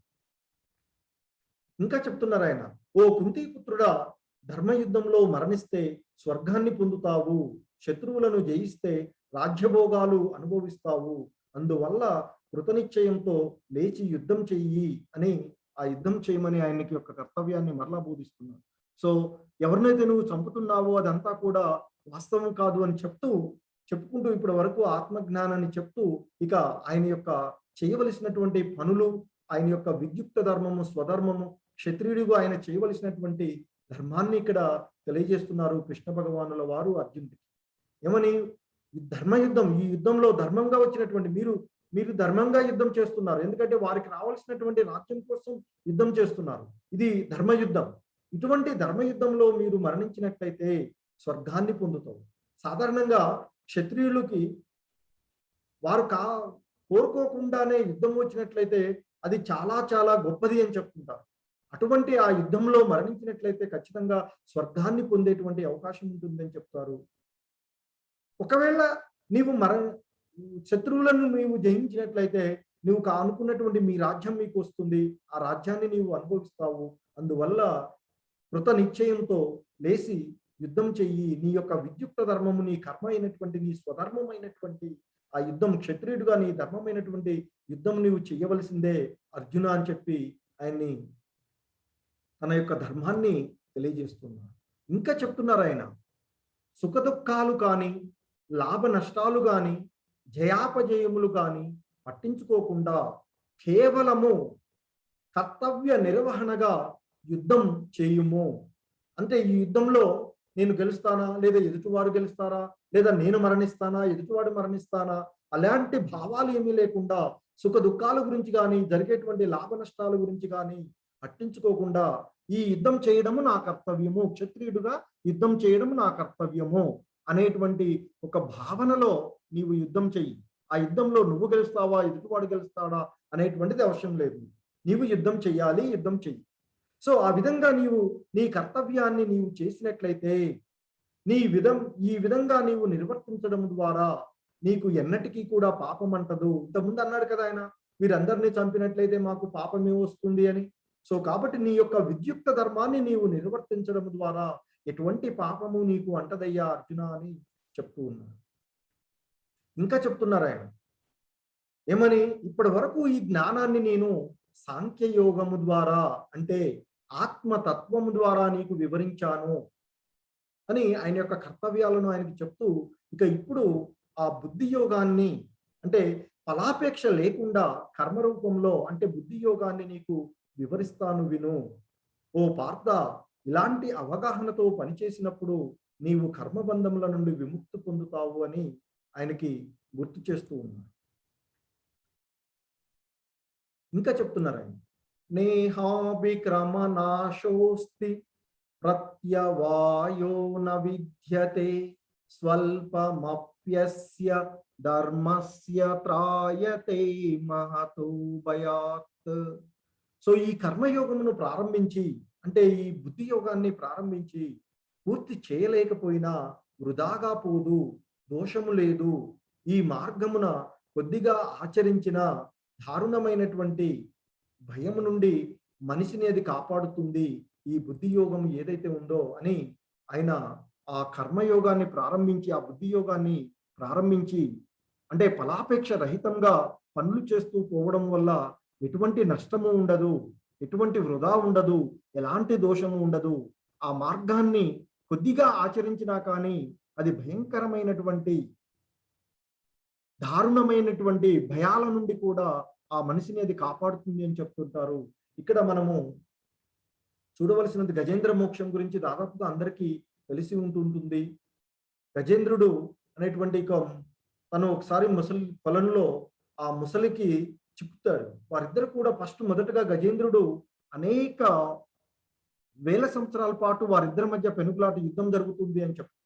ఇంకా చెప్తున్నారు ఆయన, "ఓ కుంతీపుత్రుడా, ధర్మయుద్ధంలో మరణిస్తే స్వర్గాన్ని పొందుతావు. శత్రువులను జయిస్తే రాజ్యభోగాలు అనుభవిస్తావు. అందువల్ల కృతనిశ్చయంతో లేచి యుద్ధం చెయ్యి" అని ఆ యుద్ధం చేయమని ఆయనకి యొక్క కర్తవ్యాన్ని మరలా బోధిస్తున్నారు. సో ఎవరినైతే నువ్వు చంపుతున్నావో అదంతా కూడా వాస్తవం కాదు అని చెప్పుకుంటూ ఇప్పటి వరకు ఆత్మజ్ఞానాన్ని చెప్తూ ఇక ఆయన యొక్క చేయవలసినటువంటి పనులు, ఆయన యొక్క విద్యుక్త ధర్మము, స్వధర్మము, క్షత్రియుడిగా ఆయన చేయవలసినటువంటి ధర్మాన్ని ఇక్కడ తెలియజేస్తున్నారు కృష్ణ భగవానుల వారు అర్జునుడికి. ఏమని? ఈ ధర్మయుద్ధం, ఈ యుద్ధంలో ధర్మంగా వచ్చినటువంటి మీరు ధర్మంగా యుద్ధం చేస్తున్నారు. ఎందుకంటే వారికి రావాల్సినటువంటి రాజ్యం కోసం యుద్ధం చేస్తున్నారు. ఇది ధర్మయుద్ధం. ఇటువంటి ధర్మయుద్ధంలో మీరు మరణించినట్లయితే స్వర్గాన్ని పొందుతావు. సాధారణంగా క్షత్రియులకి వారు కోరుకోకుండానే యుద్ధం వచ్చినట్లయితే అది చాలా చాలా గొప్పది అని చెప్తుంటారు. అటువంటి ఆ యుద్ధంలో మరణించినట్లయితే ఖచ్చితంగా స్వర్గాన్ని పొందేటువంటి అవకాశం ఉంటుందని చెప్తారు. ఒకవేళ నీవు శత్రువులను నీవు జయించినట్లయితే నువ్వు అనుకున్నటువంటి మీ రాజ్యం మీకు వస్తుంది. ఆ రాజ్యాన్ని నీవు అనుభవిస్తావు. అందువల్ల కృత నిశ్చయంతో లేసి యుద్ధం చెయ్యి. నీ యొక్క విద్యుక్త ధర్మము, నీ కర్మ అయినటువంటి, నీ స్వధర్మమైనటువంటి ఆ యుద్ధం, క్షత్రియుడిగా నీ ధర్మమైనటువంటి యుద్ధం నీవు చెయ్యవలసిందే అర్జున అని చెప్పి ఆయన్ని తన యొక్క ధర్మాన్ని తెలియజేస్తున్నారు. ఇంకా చెప్తున్నారు ఆయన, సుఖదుఖాలు కానీ, లాభ నష్టాలు కానీ, జయాపజయములు కానీ పట్టించుకోకుండా కేవలము కర్తవ్య నిర్వహణగా యుద్ధం చేయుము. అంటే ఈ యుద్ధంలో నేను గెలుస్తానా, లేదా ఎదుటివాడు గెలుస్తారా, లేదా నేను మరణిస్తానా, ఎదుటివాడు మరణిస్తానా, అలాంటి భావాలు ఏమీ లేకుండా సుఖ దుఃఖాల గురించి కానీ, జరిగేటువంటి లాభ నష్టాల గురించి కానీ పట్టించుకోకుండా ఈ యుద్ధం చేయడము నా కర్తవ్యము, క్షత్రియుడుగా యుద్ధం చేయడం నా కర్తవ్యము అనేటువంటి ఒక భావనలో నీవు యుద్ధం చెయ్యి. ఆ యుద్ధంలో నువ్వు గెలుస్తావా, ఎదుటివాడు గెలుస్తాడా అనేటువంటిది అవసరం లేదు. నీవు యుద్ధం చెయ్యాలి, యుద్ధం చెయ్యి. సో ఆ విధంగా నీవు నీ కర్తవ్యాన్ని నీవు చేసినట్లయితే ఈ విధంగా నీవు నిర్వర్తించడం ద్వారా నీకు ఎన్నటికీ కూడా పాపం అంటదు. ఇంతకుముందు అన్నాడు కదా ఆయన, వీరందరినీ చంపినట్లయితే మాకు పాపమే వస్తుంది అని. సో కాబట్టి నీ యొక్క విద్యుక్త ధర్మాన్ని నీవు నిర్వర్తించడం ద్వారా ఎటువంటి పాపము నీకు అంటదయ్యా అర్జున అని చెప్తూ ఉన్నారు. ఇంకా చెప్తున్నారు ఆయన ఏమని, ఇప్పటి వరకు ఈ జ్ఞానాన్ని నేను సాంఖ్యయోగము ద్వారా, అంటే ఆత్మతత్వము ద్వారా నీకు వివరించాను అని ఆయన యొక్క కర్తవ్యాలను ఆయనకి చెప్తూ, ఇక ఇప్పుడు ఆ బుద్ధి యోగాన్ని, అంటే ఫలాపేక్ష లేకుండా కర్మరూపంలో, అంటే బుద్ధి యోగాన్ని నీకు వివరిస్తాను విను. ఓ పార్థ, ఇలాంటి అవగాహనతో పనిచేసినప్పుడు నీవు కర్మబంధముల నుండి విముక్తి పొందుతావు అని ఆయనకి గుర్తు చేస్తూ ఉన్నారు. ఇంకా చెప్తున్నారు ఆయన, నేహాభిక్రమనాశోస్తి ప్రత్యవాయో న విద్యతే స్వల్పమప్యస్య ధర్మస్య త్రాయతే మహతో భయాత్. సో ఈ కర్మయోగమును ప్రారంభించి, అంటే ఈ బుద్ధి యోగాన్ని ప్రారంభించి పూర్తి చేయలేకపోయినా వృధాగా పోదు, దోషము లేదు. ఈ మార్గమున కొద్దిగా ఆచరించిన దారుణమైనటువంటి భయము నుండి మనిషిని అది కాపాడుతుంది ఈ బుద్ధి యోగం ఏదైతే ఉందో అని ఆయన ఆ కర్మయోగాన్ని ప్రారంభించి, ఆ బుద్ధి యోగాన్ని ప్రారంభించి, అంటే ఫలాపేక్ష రహితంగా పనులు చేస్తూ పోవడం వల్ల ఎటువంటి నష్టము ఉండదు, ఎటువంటి వృధా ఉండదు, ఎలాంటి దోషము ఉండదు. ఆ మార్గాన్ని కొద్దిగా ఆచరించినా కానీ అది భయంకరమైనటువంటి, దారుణమైనటువంటి భయాల నుండి కూడా ఆ మనిషిని అది కాపాడుతుంది అని చెప్తుంటారు. ఇక్కడ మనము చూడవలసినది గజేంద్ర మోక్షం గురించి దాదాపుగా అందరికీ తెలిసి ఉంటుంది. గజేంద్రుడు అనేటువంటి తను ఒకసారి ముసలి పొలంలో ఆ ముసలికి చిక్కుతాడు. వారిద్దరు కూడా మొదటగా గజేంద్రుడు అనేక వేల సంవత్సరాల పాటు వారిద్దరి మధ్య పెనుగులాట యుద్ధం జరుగుతుంది అని చెప్తాడు.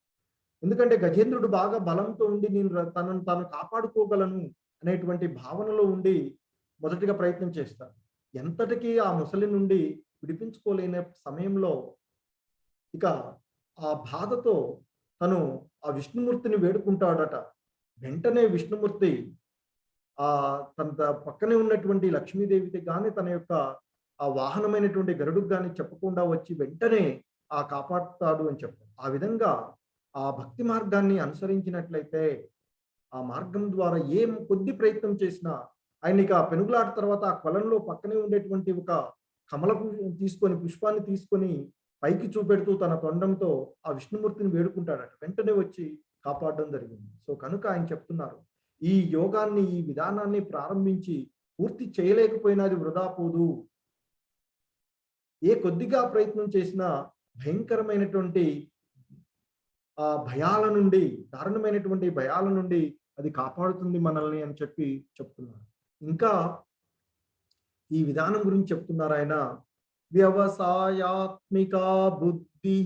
ఎందుకంటే గజేంద్రుడు బాగా బలంతో ఉండి నేను తనను తాను కాపాడుకోగలను అనేటువంటి భావనలో ఉండి మొదటిగా ప్రయత్నం చేస్తాడు. ఎంతటికీ ఆ ముసలి నుండి విడిపించుకోలేని సమయంలో ఇక ఆ బాధతో తను ఆ విష్ణుమూర్తిని వేడుకుంటాడట. వెంటనే విష్ణుమూర్తి తన పక్కనే ఉన్నటువంటి లక్ష్మీదేవికి గాని తన యొక్క ఆ వాహనమైనటువంటి గరుడుకు గాని చెప్పకుండా వచ్చి వెంటనే కాపాడుతాడు అని చెప్పారు. ఆ విధంగా ఆ భక్తి మార్గాన్ని అనుసరించినట్లయితే ఆ మార్గం ద్వారా ఏం కొద్ది ప్రయత్నం చేసినా ఆయన ఇక పెనుగులాట తర్వాత ఆ కొలంలో పక్కనే ఉండేటువంటి ఒక పుష్పాన్ని తీసుకొని పైకి చూపెడుతూ తన తొండంతో ఆ విష్ణుమూర్తిని వేడుకుంటాడట. వెంటనే వచ్చి కాపాడడం జరిగింది. సో కనుక ఆయన చెప్తున్నారు, ఈ యోగాన్ని, ఈ విధానాన్ని ప్రారంభించి పూర్తి చేయలేకపోయినా అది వృధా పోదు. ఏ కొద్దిగా ప్రయత్నం చేసినా భయంకరమైనటువంటి భయాల నుండి, దారుణమైనటువంటి భయాల నుండి అది కాపాడుతుంది మనల్ని అని చెప్తున్నారు. ఇంకా ఈ విధానం గురించి చెప్తున్నారు ఆయన. వ్యవసాయాత్మిక బుద్ధి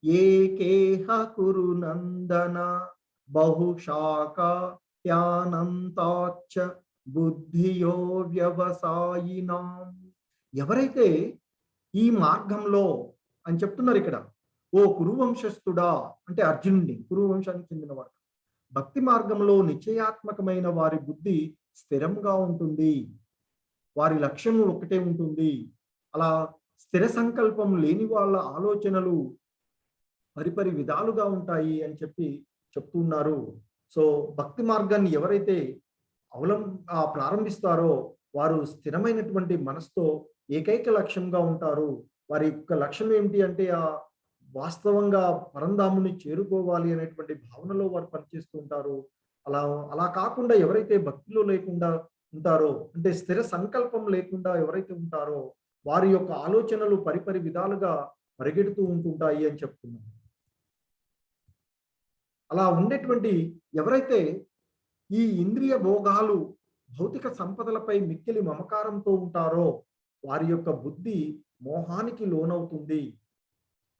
ఏకేహ కురు నందన బహుశాఖ యానంతాచ్చ బుద్ధియో వ్యవసాయినాం. ఎవరైతే ఈ మార్గంలో అని చెప్తున్నారు ఇక్కడ, ఓ కురువంశస్థుడా అంటే అర్జునుడిని, కురువంశానికి చెందినవాడు, భక్తి మార్గంలో నిశ్చయాత్మకమైన వారి బుద్ధి స్థిరంగా ఉంటుంది, వారి లక్ష్యం ఒకటే ఉంటుంది. అలా స్థిర సంకల్పం లేని వాళ్ళ ఆలోచనలు పరిపరి విధాలుగా ఉంటాయి అని చెప్తున్నారు. సో భక్తి మార్గాన్ని ఎవరైతే ప్రారంభిస్తారో వారు స్థిరమైనటువంటి మనసుతో ఏకైక లక్ష్యంగా ఉంటారు. వారి యొక్క లక్ష్యం ఏమిటి అంటే వాస్తవంగా పరంధాముని చేరుకోవాలి అనేటువంటి భావనలో వారు పనిచేస్తూ ఉంటారు. అలా కాకుండా ఎవరైతే భక్తిలో లేకుండా ఉంటారో, అంటే స్థిర సంకల్పం లేకుండా ఎవరైతే ఉంటారో వారి యొక్క ఆలోచనలు పరిపరి విధాలుగా పరిగెడుతూ ఉంటుంటాయి అని చెప్తున్నారు. అలా ఉండేటువంటి ఎవరైతే ఈ ఇంద్రియ భోగాలు, భౌతిక సంపదలపై మిక్కిలి మమకారంతో ఉంటారో వారి యొక్క బుద్ధి మోహానికి లోనవుతుంది.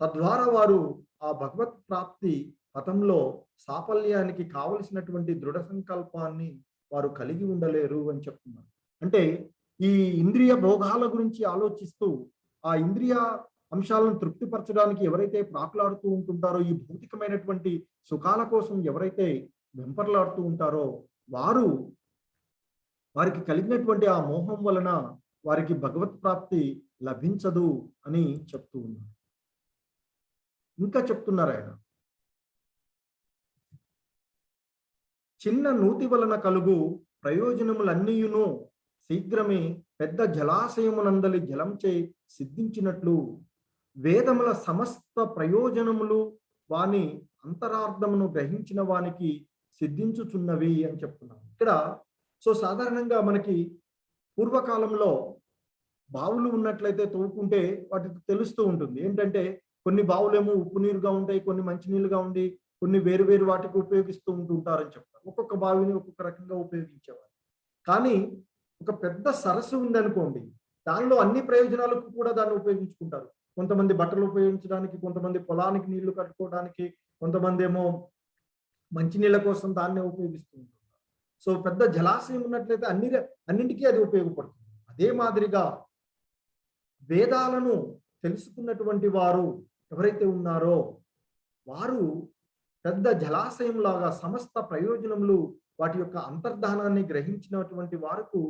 తద్వారా వారు ఆ భగవత్ ప్రాప్తి పథంలో సాఫల్యానికి కావలసినటువంటి దృఢ సంకల్పాన్ని వారు కలిగి ఉండలేరు అని చెప్తున్నారు. అంటే ఈ ఇంద్రియ భోగాల గురించి ఆలోచిస్తూ ఆ ఇంద్రియ అంశాలను తృప్తిపరచడానికి ఎవరైతే ప్రాకులాడుతూ ఉంటుంటారో, ఈ భౌతికమైనటువంటి సుఖాల కోసం ఎవరైతే వెంపర్లాడుతూ ఉంటారో వారికి కలిగినటువంటి ఆ మోహం వలన వారికి భగవత్ ప్రాప్తి లభించదు అని చెప్తూ ఉన్నారు. ఇంకా చెప్తున్నారు ఆయన, చిన్న నూతి వలన కలుగు ప్రయోజనములన్నీయును శీఘ్రమే పెద్ద జలాశయమునందలి జలంచే సిద్ధించినట్లు వేదముల సమస్త ప్రయోజనములు వాని అంతరార్థమును గ్రహించిన వానికి సిద్ధించుచున్నవి అని చెప్తున్నాను ఇక్కడ. సో సాధారణంగా మనకి పూర్వకాలంలో బావులు ఉన్నట్లయితే తవ్వుకుంటే వాటికి తెలుస్తూ ఉంటుంది ఏంటంటే, కొన్ని బావులేమో ఉప్పు నీరుగా ఉంటాయి, కొన్ని మంచినీళ్ళుగా ఉండి కొన్ని వేరు వేరు వాటికి ఉపయోగిస్తూ ఉంటుంటారని చెప్తారు. ఒక్కొక్క బావిని ఒక్కొక్క రకంగా ఉపయోగించేవారు. కానీ ఒక పెద్ద సరస్సు ఉందనుకోండి, దానిలో అన్ని ప్రయోజనాలకు కూడా దాన్ని ఉపయోగించుకుంటారు. కొంతమంది బట్టలు ఉపయోగించడానికి, కొంతమంది పొలానికి నీళ్లు కట్టుకోవడానికి, కొంతమంది ఏమో మంచినీళ్ళ కోసం దాన్నే ఉపయోగిస్తూ ఉంటారు. సో పెద్ద జలాశయం ఉన్నట్లయితే అన్నింటికీ అది ఉపయోగపడుతుంది. అదే మాదిరిగా వేదాలను తెలుసుకున్నటువంటి వారు ఎవరైతే ఉన్నారో వారు పెద్ద జలాశయం లాగా సమస్త ప్రయోజనములు వాటి యొక్క అంతర్ధానాన్ని గ్రహించినటువంటి వారికి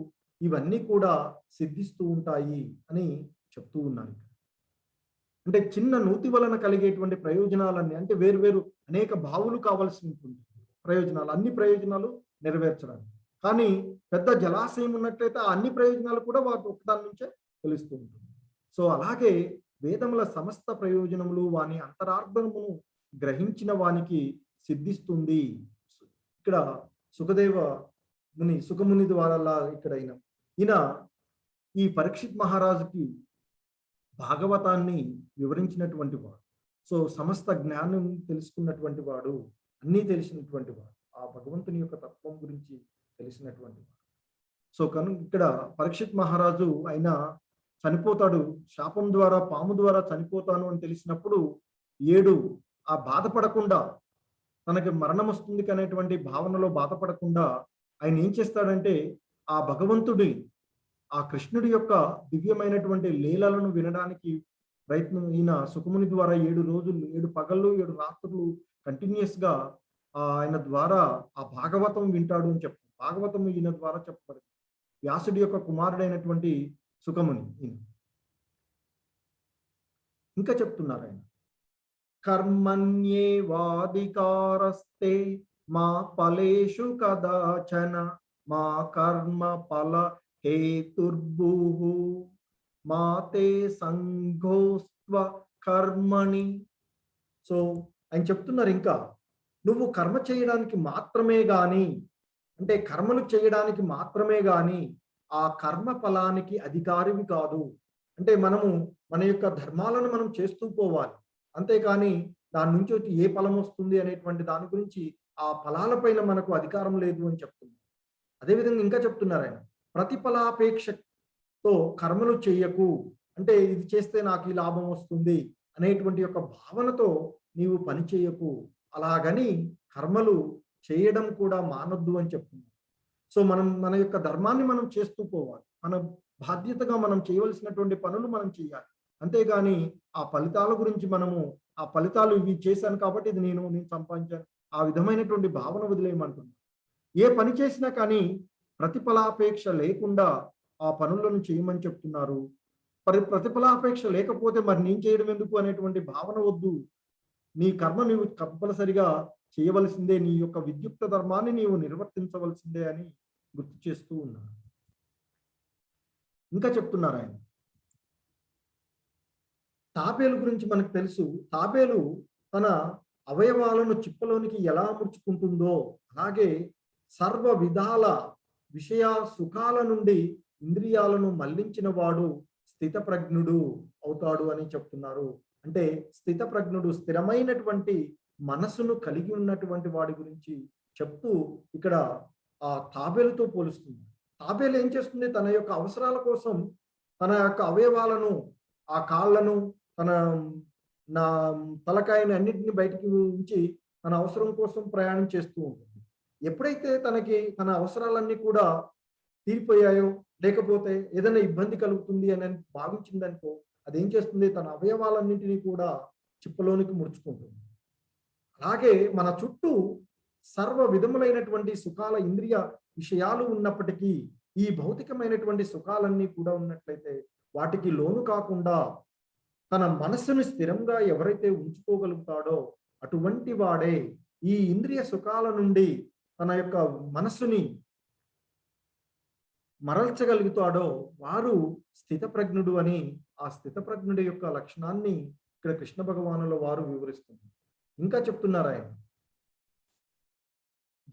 ఇవన్నీ కూడా సిద్ధిస్తూ ఉంటాయి అని చెప్తూ ఉన్నారు. అంటే చిన్న నూతి వలన కలిగేటువంటి ప్రయోజనాలన్నీ, అంటే వేరు అనేక బావులు కావాల్సి ఉంటుంది ప్రయోజనాలు, అన్ని ప్రయోజనాలు నెరవేర్చడానికి. కానీ పెద్ద జలాశయం ఉన్నట్లయితే ఆ అన్ని ప్రయోజనాలు కూడా వాటి ఒకదాని నుంచే తెలుస్తూ ఉంటుంది. సో అలాగే వేదముల సమస్త ప్రయోజనములు వాని అంతరార్థమును గ్రహించిన వానికి సిద్ధిస్తుంది. ఇక్కడ సుఖముని ద్వారా ఇక్కడ ఈయన ఈ పరీక్షిత్ మహారాజుకి భాగవతాన్ని వివరించినటువంటి వాడు. సో సమస్త జ్ఞానం తెలుసుకున్నటువంటి వాడు, అన్నీ తెలిసినటువంటి వాడు, ఆ భగవంతుని యొక్క తత్వం గురించి తెలిసినటువంటి వాడు. సో ఇక్కడ పరీక్షిత్ మహారాజు ఆయన చనిపోతాడు, శాపం ద్వారా పాము ద్వారా చనిపోతాను అని తెలిసినప్పుడు ఏడు ఆ బాధపడకుండా, తనకి మరణం వస్తుంది అనేటువంటి భావనలో బాధపడకుండా ఆయన ఏం చేస్తాడంటే ఆ భగవంతుడి, ఆ కృష్ణుడి యొక్క దివ్యమైనటువంటి లీలలను వినడానికి ప్రయత్నం ఈయన సుఖముని ద్వారా 7 రోజులు 7 పగళ్ళు 7 రాత్రులు కంటిన్యూస్ గా ఆయన ద్వారా ఆ భాగవతం వింటాడు అని చెప్తారు. భాగవతం ఈయన ద్వారా చెప్పబడింది. వ్యాసుడి యొక్క కుమారుడైనటువంటి సుఖముని ఈయన. ఇంకా చెప్తున్నారు ఆయన, కర్మణ్యేవాధికారస్తే మా ఫలేషు కదాచన మా కర్మ ఫల హేతుర్భుః మాతే సంఘోస్త్వ కర్మణి. సో ఆయన చెప్తున్నారు ఇంకా, నువ్వు కర్మ చేయడానికి మాత్రమే గాని, అంటే కర్మలు చేయడానికి మాత్రమే గాని ఆ కర్మ ఫలానికి అధికారివి కాదు. అంటే మనము మన యొక్క ధర్మాలను మనం చేస్తూ పోవాలి, అంతేకాని దాని నుంచి వచ్చి ఏ ఫలం వస్తుంది అనేటువంటి దాని గురించి ఆ ఫలాలపైన మనకు అధికారం లేదు అని చెప్తున్నారు. అదేవిధంగా ఇంకా చెప్తున్నారు ఆయన, ప్రతిఫలాపేక్షతో కర్మలు చెయ్యకు, అంటే ఇది చేస్తే నాకు ఈ లాభం వస్తుంది అనేటువంటి యొక్క భావనతో నీవు పని చేయకు, అలాగని కర్మలు చేయడం కూడా మానొద్దు అని చెప్తున్నారు. సో మన యొక్క ధర్మాన్ని మనం చేస్తూ పోవాలి, మన బాధ్యతగా మనం చేయవలసినటువంటి పనులు మనం చేయాలి, అంతేగాని ఆ ఫలితాల గురించి మనము ఆ ఫలితాలు ఇవి చేశాను కాబట్టి ఇది నేను సంపాదించాను ఆ విధమైనటువంటి భావన వదిలేయమంటున్నాను. ఏ పని చేసినా కానీ ప్రతిఫలాపేక్ష లేకుండా ఆ పనులను చేయమని చెప్తున్నారు. ప్రతిఫలాపేక్ష లేకపోతే మరి నేను చేయడం ఎందుకు అనేటువంటి భావన వద్దు. నీ కర్మ నీవు కంపల్సరిగా చేయవలసిందే, నీ యొక్క విద్యుక్త ధర్మాన్ని నీవు నిర్వర్తించవలసిందే అని గుర్తు చేస్తూ ఉన్నారు. ఇంకా చెప్తున్నారు ఆయన, తాబేలు గురించి మనకు తెలుసు. తాబేలు తన అవయవాలను చిప్పలోనికి ఎలా ముడుచుకుంటుందో అలాగే సర్వ విధాల విషయ సుఖాల నుండి ఇంద్రియాలను మళ్లించిన వాడు స్థితప్రజ్ఞుడు అవుతాడు అని చెప్తున్నారు. అంటే స్థితప్రజ్ఞుడు, స్థిరమైనటువంటి మనసును కలిగి ఉన్నటువంటి వాడి గురించి చెప్తూ ఇక్కడ ఆ తాబేలుతో పోలుస్తుంది. తాబేలు ఏం చేస్తుంది, తన యొక్క అవసరాల కోసం తన యొక్క అవయవాలను, ఆ కాళ్ళను, తన నా తలకాయని అన్నింటినీ బయటికి ఉంచి తన అవసరం కోసం ప్రయాణం చేస్తూ ఉంటుంది. ఎప్పుడైతే తన అవసరాలన్నీ కూడా తీరిపోయాయో, లేకపోతే ఏదైనా ఇబ్బంది కలుగుతుంది అని భావించిందనుకో, అదేం చేస్తుంది, తన అవయవాలన్నింటినీ కూడా చిప్పలోనికి ముడుచుకుంటుంది. అలాగే మన చుట్టూ సర్వ విధములైనటువంటి సుఖాల ఇంద్రియ విషయాలు ఉన్నప్పటికీ ఈ భౌతికమైనటువంటి సుఖాలన్నీ కూడా ఉన్నట్లయితే వాటికి లోను కాకుండా తన మనస్సును స్థిరంగా ఎవరైతే ఉంచుకోగలుగుతాడో అటువంటి వాడే ఈ ఇంద్రియ సుఖాల నుండి తన యొక్క మనస్సుని మరల్చగలుగుతాడో వారు స్థితప్రజ్ఞుడు అని, ఆ స్థితప్రజ్ఞుడి యొక్క లక్షణాన్ని ఇక్కడ కృష్ణ భగవానుల వారు వివరిస్తున్నారు. ఇంకా చెప్తున్నారు ఆయన,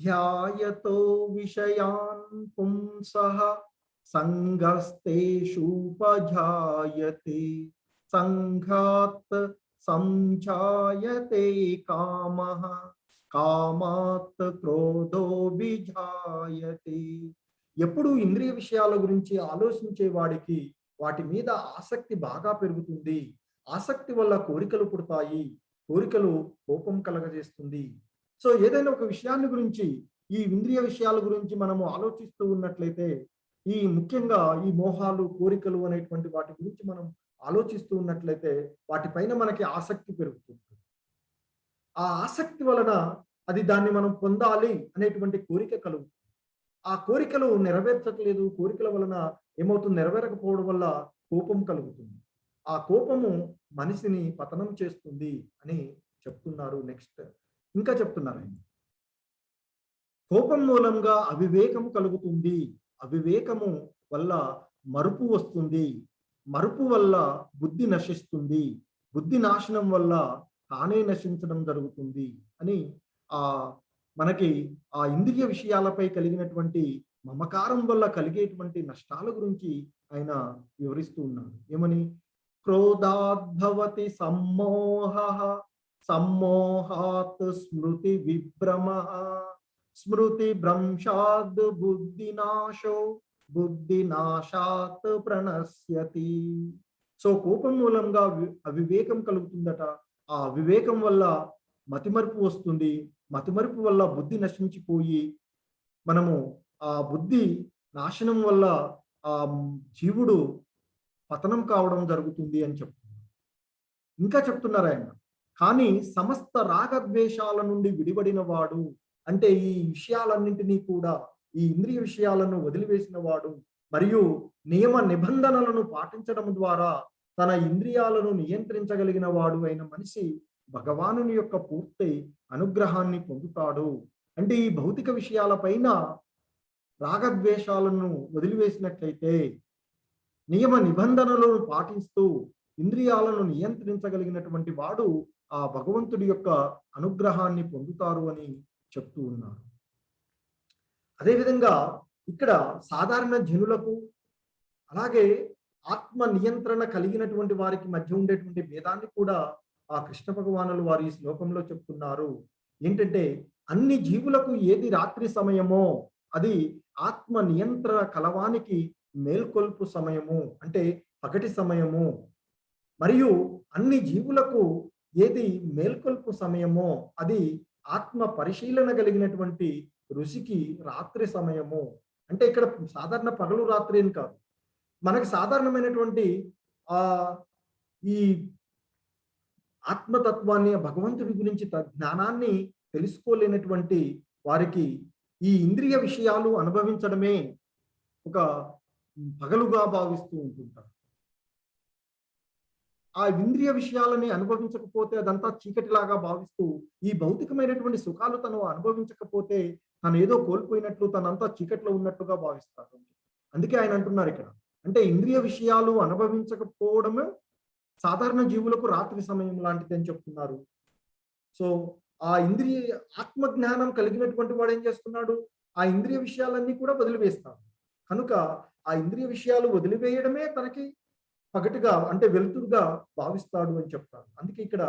ధ్యాయతో విషయాన్ పుంసః సంగస్తేషూపజాయతే సంఘాత్ సంజాయతే కామః కామాత్ క్రోధోభిజాయతే. ఎప్పుడు ఇంద్రియ విషయాల గురించి ఆలోచించే వాడికి వాటి మీద ఆసక్తి బాగా పెరుగుతుంది. ఆసక్తి వల్ల కోరికలు పుడతాయి, కోరికలు కోపం కలగజేస్తుంది. సో ఏదైనా ఒక విషయాన్ని గురించి, ఈ ఇంద్రియ విషయాల గురించి మనము ఆలోచిస్తూ ఉన్నట్లయితే, ఈ ముఖ్యంగా ఈ మోహాలు, కోరికలు అనేటువంటి వాటి గురించి మనం ఆలోచిస్తూ ఉన్నట్లయితే వాటిపైన మనకి ఆసక్తి పెరుగుతుంది. ఆ ఆసక్తి వలన దాన్ని మనం పొందాలి అనేటువంటి కోరిక కలుగుతుంది. ఆ కోరికలు నెరవేర్చట్లేదు, కోరికల వలన ఏమవుతుంది, నెరవేరకపోవడం వల్ల కోపం కలుగుతుంది. ఆ కోపము మనిషిని పతనం చేస్తుంది అని చెప్తున్నారు. నెక్స్ట్ ఇంకా చెప్తున్నారు ఆయన, కోపం మూలంగా అవివేకము కలుగుతుంది, అవివేకము వల్ల మరుపు వస్తుంది, మరుపు వల్ల బుద్ధి నశిస్తుంది, బుద్ధి నాశనం వల్ల తానే నశించడం జరుగుతుంది అని మనకి ఆ ఇంద్రియ విషయాలపై కలిగినటువంటి మమకారం వల్ల కలిగేటువంటి నష్టాల గురించి ఆయన వివరిస్తూ ఉన్నారు. ఏమని, క్రోధాద్భవతి సమ్మోహ సమ్మోహాత్ స్మృతి విభ్రమ స్మృతి భ్రంశాద్ బుద్ధినాశో బుద్ధి నాశాత్ ప్రణశ్యతి. సో కోపం మూలంగా అవివేకం కలుగుతుందట. ఆ అవివేకం వల్ల మతిమరుపు వస్తుంది. మతిమరుపు వల్ల బుద్ధి నశించిపోయి మనము ఆ బుద్ధి నాశనం వల్ల ఆ జీవుడు పతనం కావడం జరుగుతుంది అని చెప్తున్నారు. ఇంకా చెప్తున్నారు ఆయన, కానీ సమస్త రాగద్వేషాల నుండి విడిపడిన వాడు, అంటే ఈ విషయాలన్నింటినీ కూడా, ఈ ఇంద్రియ విషయాలను వదిలివేసిన వాడు మరియు నియమ నిబంధనలను పాటించడం ద్వారా తన ఇంద్రియాలను నియంత్రించగలిగిన వాడు అయిన మనిషి భగవానుని యొక్క పూర్తి అనుగ్రహాన్ని పొందుతాడు. అంటే ఈ భౌతిక విషయాలపైన రాగద్వేషాలను వదిలివేసినట్లయితే, నియమ నిబంధనలను పాటిస్తూ ఇంద్రియాలను నియంత్రించగలిగినటువంటి వాడు ఆ భగవంతుడి యొక్క అనుగ్రహాన్ని పొందుతారు అని చెప్తూ ఉన్నారు. అదేవిధంగా ఇక్కడ సాధారణ జనులకు అలాగే ఆత్మ నియంత్రణ కలిగినటువంటి వారికి మధ్య ఉండేటువంటి భేదాన్ని కూడా ఆ కృష్ణ భగవానులు వారు ఈ శ్లోకంలో చెప్తున్నారు. ఏంటంటే, అన్ని జీవులకు ఏది రాత్రి సమయమో అది ఆత్మ నియంత్రణ కలవానికి మేల్కొల్పు సమయము, అంటే పగటి సమయము. మరియు అన్ని జీవులకు ఏది మేల్కొల్పు సమయమో అది ఆత్మ పరిశీలన కలిగినటువంటి ఋషికి రాత్రి సమయము. అంటే ఇక్కడ సాధారణ పగలు రాత్రి అని కాదు, మనకి సాధారణమైనటువంటి ఆ ఈ ఆత్మతత్వాన్ని, భగవంతుడి గురించి జ్ఞానాన్ని తెలుసుకోలేనటువంటి వారికి ఈ ఇంద్రియ విషయాలు అనుభవించడమే ఒక పగలుగా భావిస్తూ ఉంటుంటారు. ఆ ఇంద్రియ విషయాలని అనుభవించకపోతే అదంతా చీకటిలాగా భావిస్తూ, ఈ భౌతికమైనటువంటి సుఖాలు తను అనుభవించకపోతే తను ఏదో కోల్పోయినట్లు, తనంతా చీకట్లో ఉన్నట్లుగా భావిస్తారు. అందుకే ఆయన అంటున్నారు ఇక్కడ, అంటే ఇంద్రియ విషయాలు అనుభవించకపోవడమే సాధారణ జీవులకు రాత్రి సమయం లాంటిది అని చెప్తున్నారు. సో ఆ ఇంద్రియ ఆత్మజ్ఞానం కలిగినటువంటి వాడు ఏం చేస్తున్నాడు, ఆ ఇంద్రియ విషయాలన్నీ కూడా వదిలివేస్తాడు. కనుక ఆ ఇంద్రియ విషయాలు వదిలివేయడమే తనకి పగటిగా, అంటే వెలుతురుగా భావిస్తాడు అని చెప్తారు. అందుకే ఇక్కడ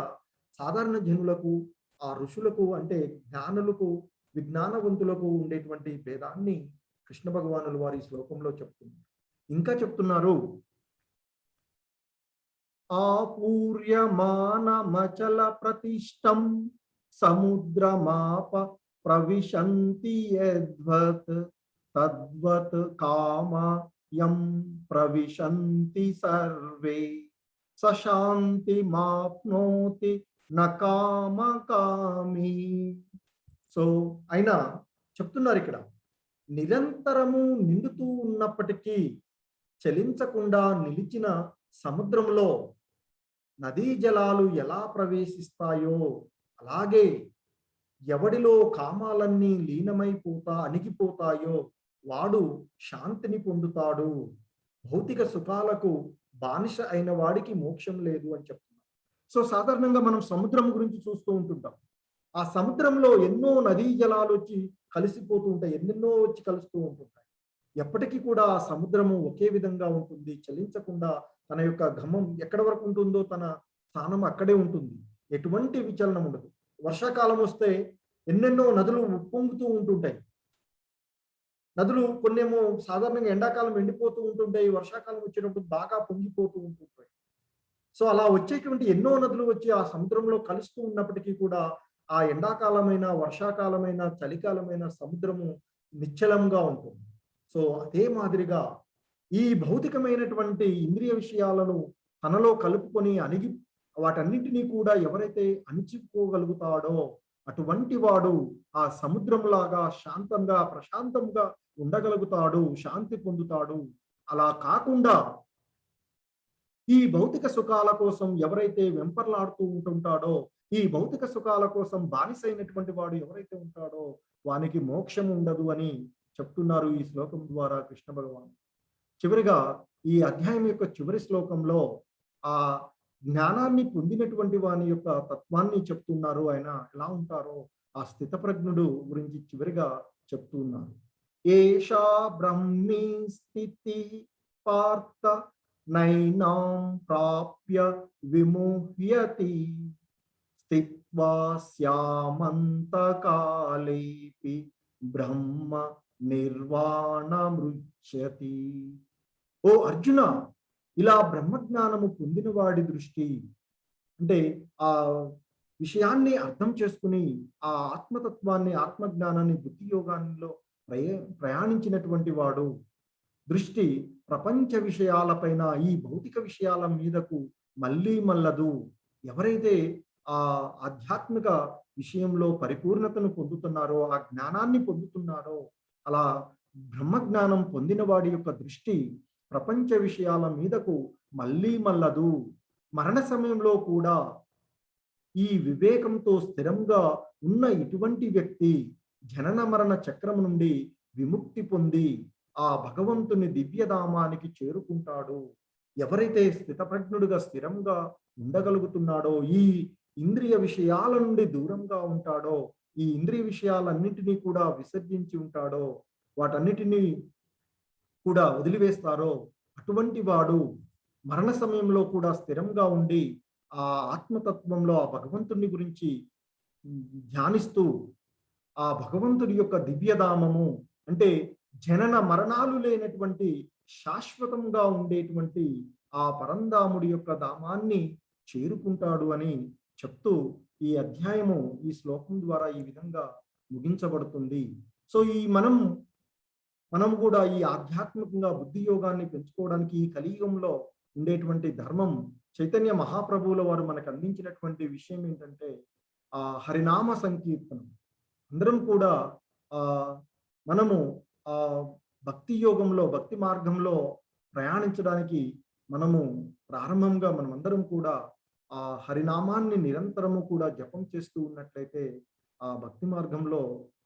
సాధారణ జనులకు, ఆ ఋషులకు, అంటే జ్ఞానులకు, విజ్ఞానవంతులకు ఉండేటువంటి భేదాన్ని కృష్ణ భగవానులు వారి శ్లోకంలో చెప్తున్నారు. ఇంకా చెప్తున్నారు, ఆపూర్యమానమచల ప్రతిష్టం సముద్రమాప ప్రవిశంతి యద్వత్ తద్వత్ కామయం ప్రవిశంతి సర్వే సశాంతి మాప్నోతి నకామకామి. సో ఆయన చెప్తున్నారు ఇక్కడ, నిరంతరము నిండుతూ ఉన్నప్పటికీ చలించకుండా నిలిచిన సముద్రంలో నదీ జలాలు ఎలా ప్రవేశిస్తాయో అలాగే ఎవడిలో కామాలన్నీ అణిగిపోతాయో వాడు శాంతిని పొందుతాడు. భౌతిక సుఖాలకు బానిస అయిన వాడికి మోక్షం లేదు అని చెప్తున్నారు. సో సాధారణంగా మనం సముద్రం గురించి చూస్తూ ఉంటుంటాం. ఆ సముద్రంలో ఎన్నో నదీ జలాలు వచ్చి కలిసిపోతూ ఉంటాయి, ఎన్నెన్నో వచ్చి కలుస్తూ ఉంటుంటాయి. ఎప్పటికీ కూడా ఆ సముద్రము ఒకే విధంగా ఉంటుంది, చలించకుండా తన యొక్క గమం ఎక్కడి వరకు ఉంటుందో తన స్థానం అక్కడే ఉంటుంది, ఎటువంటి విచలనం ఉండదు. వర్షాకాలం వస్తే ఎన్నెన్నో నదులు ఉప్పొంగుతూ ఉంటుంటాయి. నదులు కొన్నేమో సాధారణంగా ఎండాకాలం ఎండిపోతూ ఉంటుంటాయి, వర్షాకాలం వచ్చేటప్పుడు బాగా పొంగిపోతూ ఉంటుంటాయి. సో అలా వచ్చేటువంటి ఎన్నో నదులు వచ్చి ఆ సముద్రంలో కలుస్తూ ఉన్నప్పటికీ కూడా ఆ ఎండాకాలమైన, వర్షాకాలమైన, చలికాలమైన సముద్రము నిశ్చలంగా ఉంటుంది. సో అదే మాదిరిగా ఈ భౌతికమైనటువంటి ఇంద్రియ విషయాలను తనలో కలుపుకొని వాటన్నింటినీ కూడా ఎవరైతే అణిచిపోగలుగుతాడో అటువంటి వాడు ఆ సముద్రంలాగా శాంతంగా, ప్రశాంతంగా ఉండగలుగుతాడు, శాంతి పొందుతాడు. అలా కాకుండా ఈ భౌతిక సుఖాల కోసం ఎవరైతే వెంపర్లాడుతూ ఉంటుంటాడో, ఈ భౌతిక సుఖాల కోసం బానిసైనటువంటి వాడు ఎవరైతే ఉంటాడో వానికి మోక్షం ఉండదు అని చెప్తున్నారు ఈ శ్లోకం ద్వారా కృష్ణ భగవాన్. చివరిగా ఈ అధ్యాయం యొక్క చివరి శ్లోకంలో ఆ జ్ఞానాన్ని పొందినటువంటి వాని యొక్క తత్వాన్ని చెప్తున్నారు. ఆయన ఎలా ఉంటారో ఆ స్థితప్రజ్ఞుడు గురించి చివరిగా చెప్తూ ఉన్నారు. ఏషా బ్రహ్మీ స్థితి పార్థ నైనాం ప్రాప్య విముహ్యతి స్థిత్వా స్యామంతకాలేపి బ్రహ్మ నిర్వాణమృచ్యతి. ఓ అర్జున, ఇలా బ్రహ్మజ్ఞానము పొందిన వాడి దృష్టి అంటే ఆ విషయాన్ని అర్థం చేసుకుని ఆ ఆత్మతత్వాన్ని, ఆత్మజ్ఞానాన్ని, బుద్ధి యోగాల్లో ప్రయాణించినటువంటి వాడు దృష్టి ప్రపంచ విషయాలపైన, ఈ భౌతిక విషయాల మీదకు మళ్ళీ మల్లదు. ఎవరైతే ఆ ఆధ్యాత్మిక విషయంలో పరిపూర్ణతను పొందుతున్నారో, ఆ జ్ఞానాన్ని పొందుతున్నారో, అలా బ్రహ్మజ్ఞానం పొందిన వాడి యొక్క దృష్టి ప్రపంచ విషయాల మీదకు మళ్ళీ మల్లదు. మరణ సమయంలో కూడా ఈ వివేకంతో స్థిరంగా ఉన్న ఇటువంటి వ్యక్తి జనన మరణ చక్రం నుండి విముక్తి పొంది ఆ భగవంతుని దివ్యధామానికి చేరుకుంటాడు. ఎవరైతే స్థితప్రజ్ఞుడుగా స్థిరంగా ఉండగలుగుతున్నాడో, ఈ ఇంద్రియ విషయాల నుండి దూరంగా ఉంటాడో, ఈ ఇంద్రియ విషయాలన్నింటినీ కూడా విసర్జించి ఉంటాడో, వాటన్నిటినీ కూడా వదిలివేస్తారో, అటువంటి వాడు మరణ సమయంలో కూడా స్థిరంగా ఉండి ఆ ఆత్మతత్వంలో ఆ భగవంతుని గురించి ధ్యానిస్తూ ఆ భగవంతుడి యొక్క దివ్యధామము అంటే జనన మరణాలు లేనటువంటి శాశ్వతంగా ఉండేటువంటి ఆ పరంధాముడి యొక్క ధామాన్ని చేరుకుంటాడు అని చెప్తూ ఈ అధ్యాయము ఈ శ్లోకం ద్వారా ఈ విధంగా ముగించబడుతుంది. సో ఈ మనం కూడా ఈ ఆధ్యాత్మికంగా బుద్ధి యోగాన్ని పెంచుకోవడానికి ఈ కలియుగంలో ఉండేటువంటి ధర్మం చైతన్య మహాప్రభువుల వారు మనకు అందించినటువంటి విషయం ఏంటంటే హరినామ సంకీర్తనం. అందరం కూడా మనము భక్తి యోగంలో, భక్తి మార్గంలో ప్రయాణించడానికి మనము ప్రారంభంగా మనమందరం కూడా ఆ హరినామాన్ని నిరంతరము కూడా జపం చేస్తూ ఉన్నట్లయితే ఆ భక్తి మార్గంలో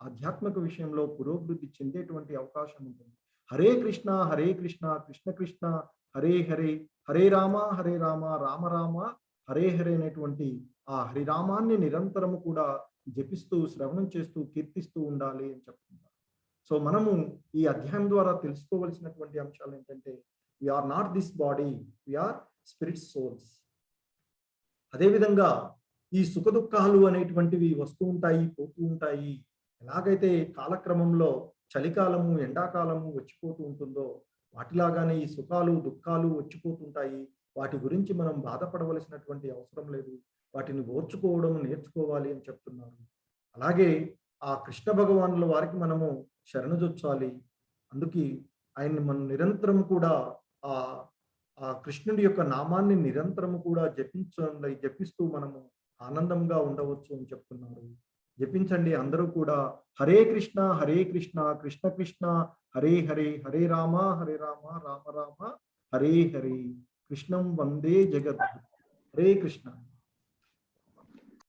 ఆధ్యాత్మిక విషయంలో పురోభివృద్ధి చెందేటువంటి అవకాశం ఉంటుంది. హరే కృష్ణ కృష్ణ కృష్ణ హరే హరే, హరే రామ రామ రామ హరే హరే అనేటువంటి ఆ హరిరామాన్ని నిరంతరము కూడా జపిస్తూ, శ్రవణం చేస్తూ, కీర్తిస్తూ ఉండాలి అని చెప్తున్నారు. సో మనము ఈ అధ్యాయం ద్వారా తెలుసుకోవలసినటువంటి అంశాలు ఏంటంటే we are not this body, we are spirit souls. అదేవిధంగా ఈ సుఖ దుఃఖాలు అనేటువంటివి వస్తూ ఉంటాయి, పోతూ ఉంటాయి. ఎలాగైతే కాలక్రమంలో చలికాలము, ఎండాకాలము వచ్చిపోతూ ఉంటుందో వాటిలాగానే ఈ సుఖాలు, దుఃఖాలు వచ్చిపోతుంటాయి. వాటి గురించి మనం బాధపడవలసినటువంటి అవసరం లేదు. వాటిని ఓర్చుకోవడం నేర్చుకోవాలి అని చెప్తున్నారు. అలాగే ఆ కృష్ణ భగవానుల వారికి మనము శరణుజొచ్చాలి. అందుకే ఆయన్ని మనం నిరంతరం కూడా ఆ కృష్ణుడి యొక్క నామాన్ని నిరంతరము కూడా జపిస్తూ మనము ఆనందంగా ఉండవచ్చు అని చెప్తున్నారు. జపించండి అందరూ కూడా. హరే కృష్ణ కృష్ణ కృష్ణ హరే హరే, హరే రామ రామ రామ హరే హరే. కృష్ణం వందే జగద్గురు. హరే కృష్ణ.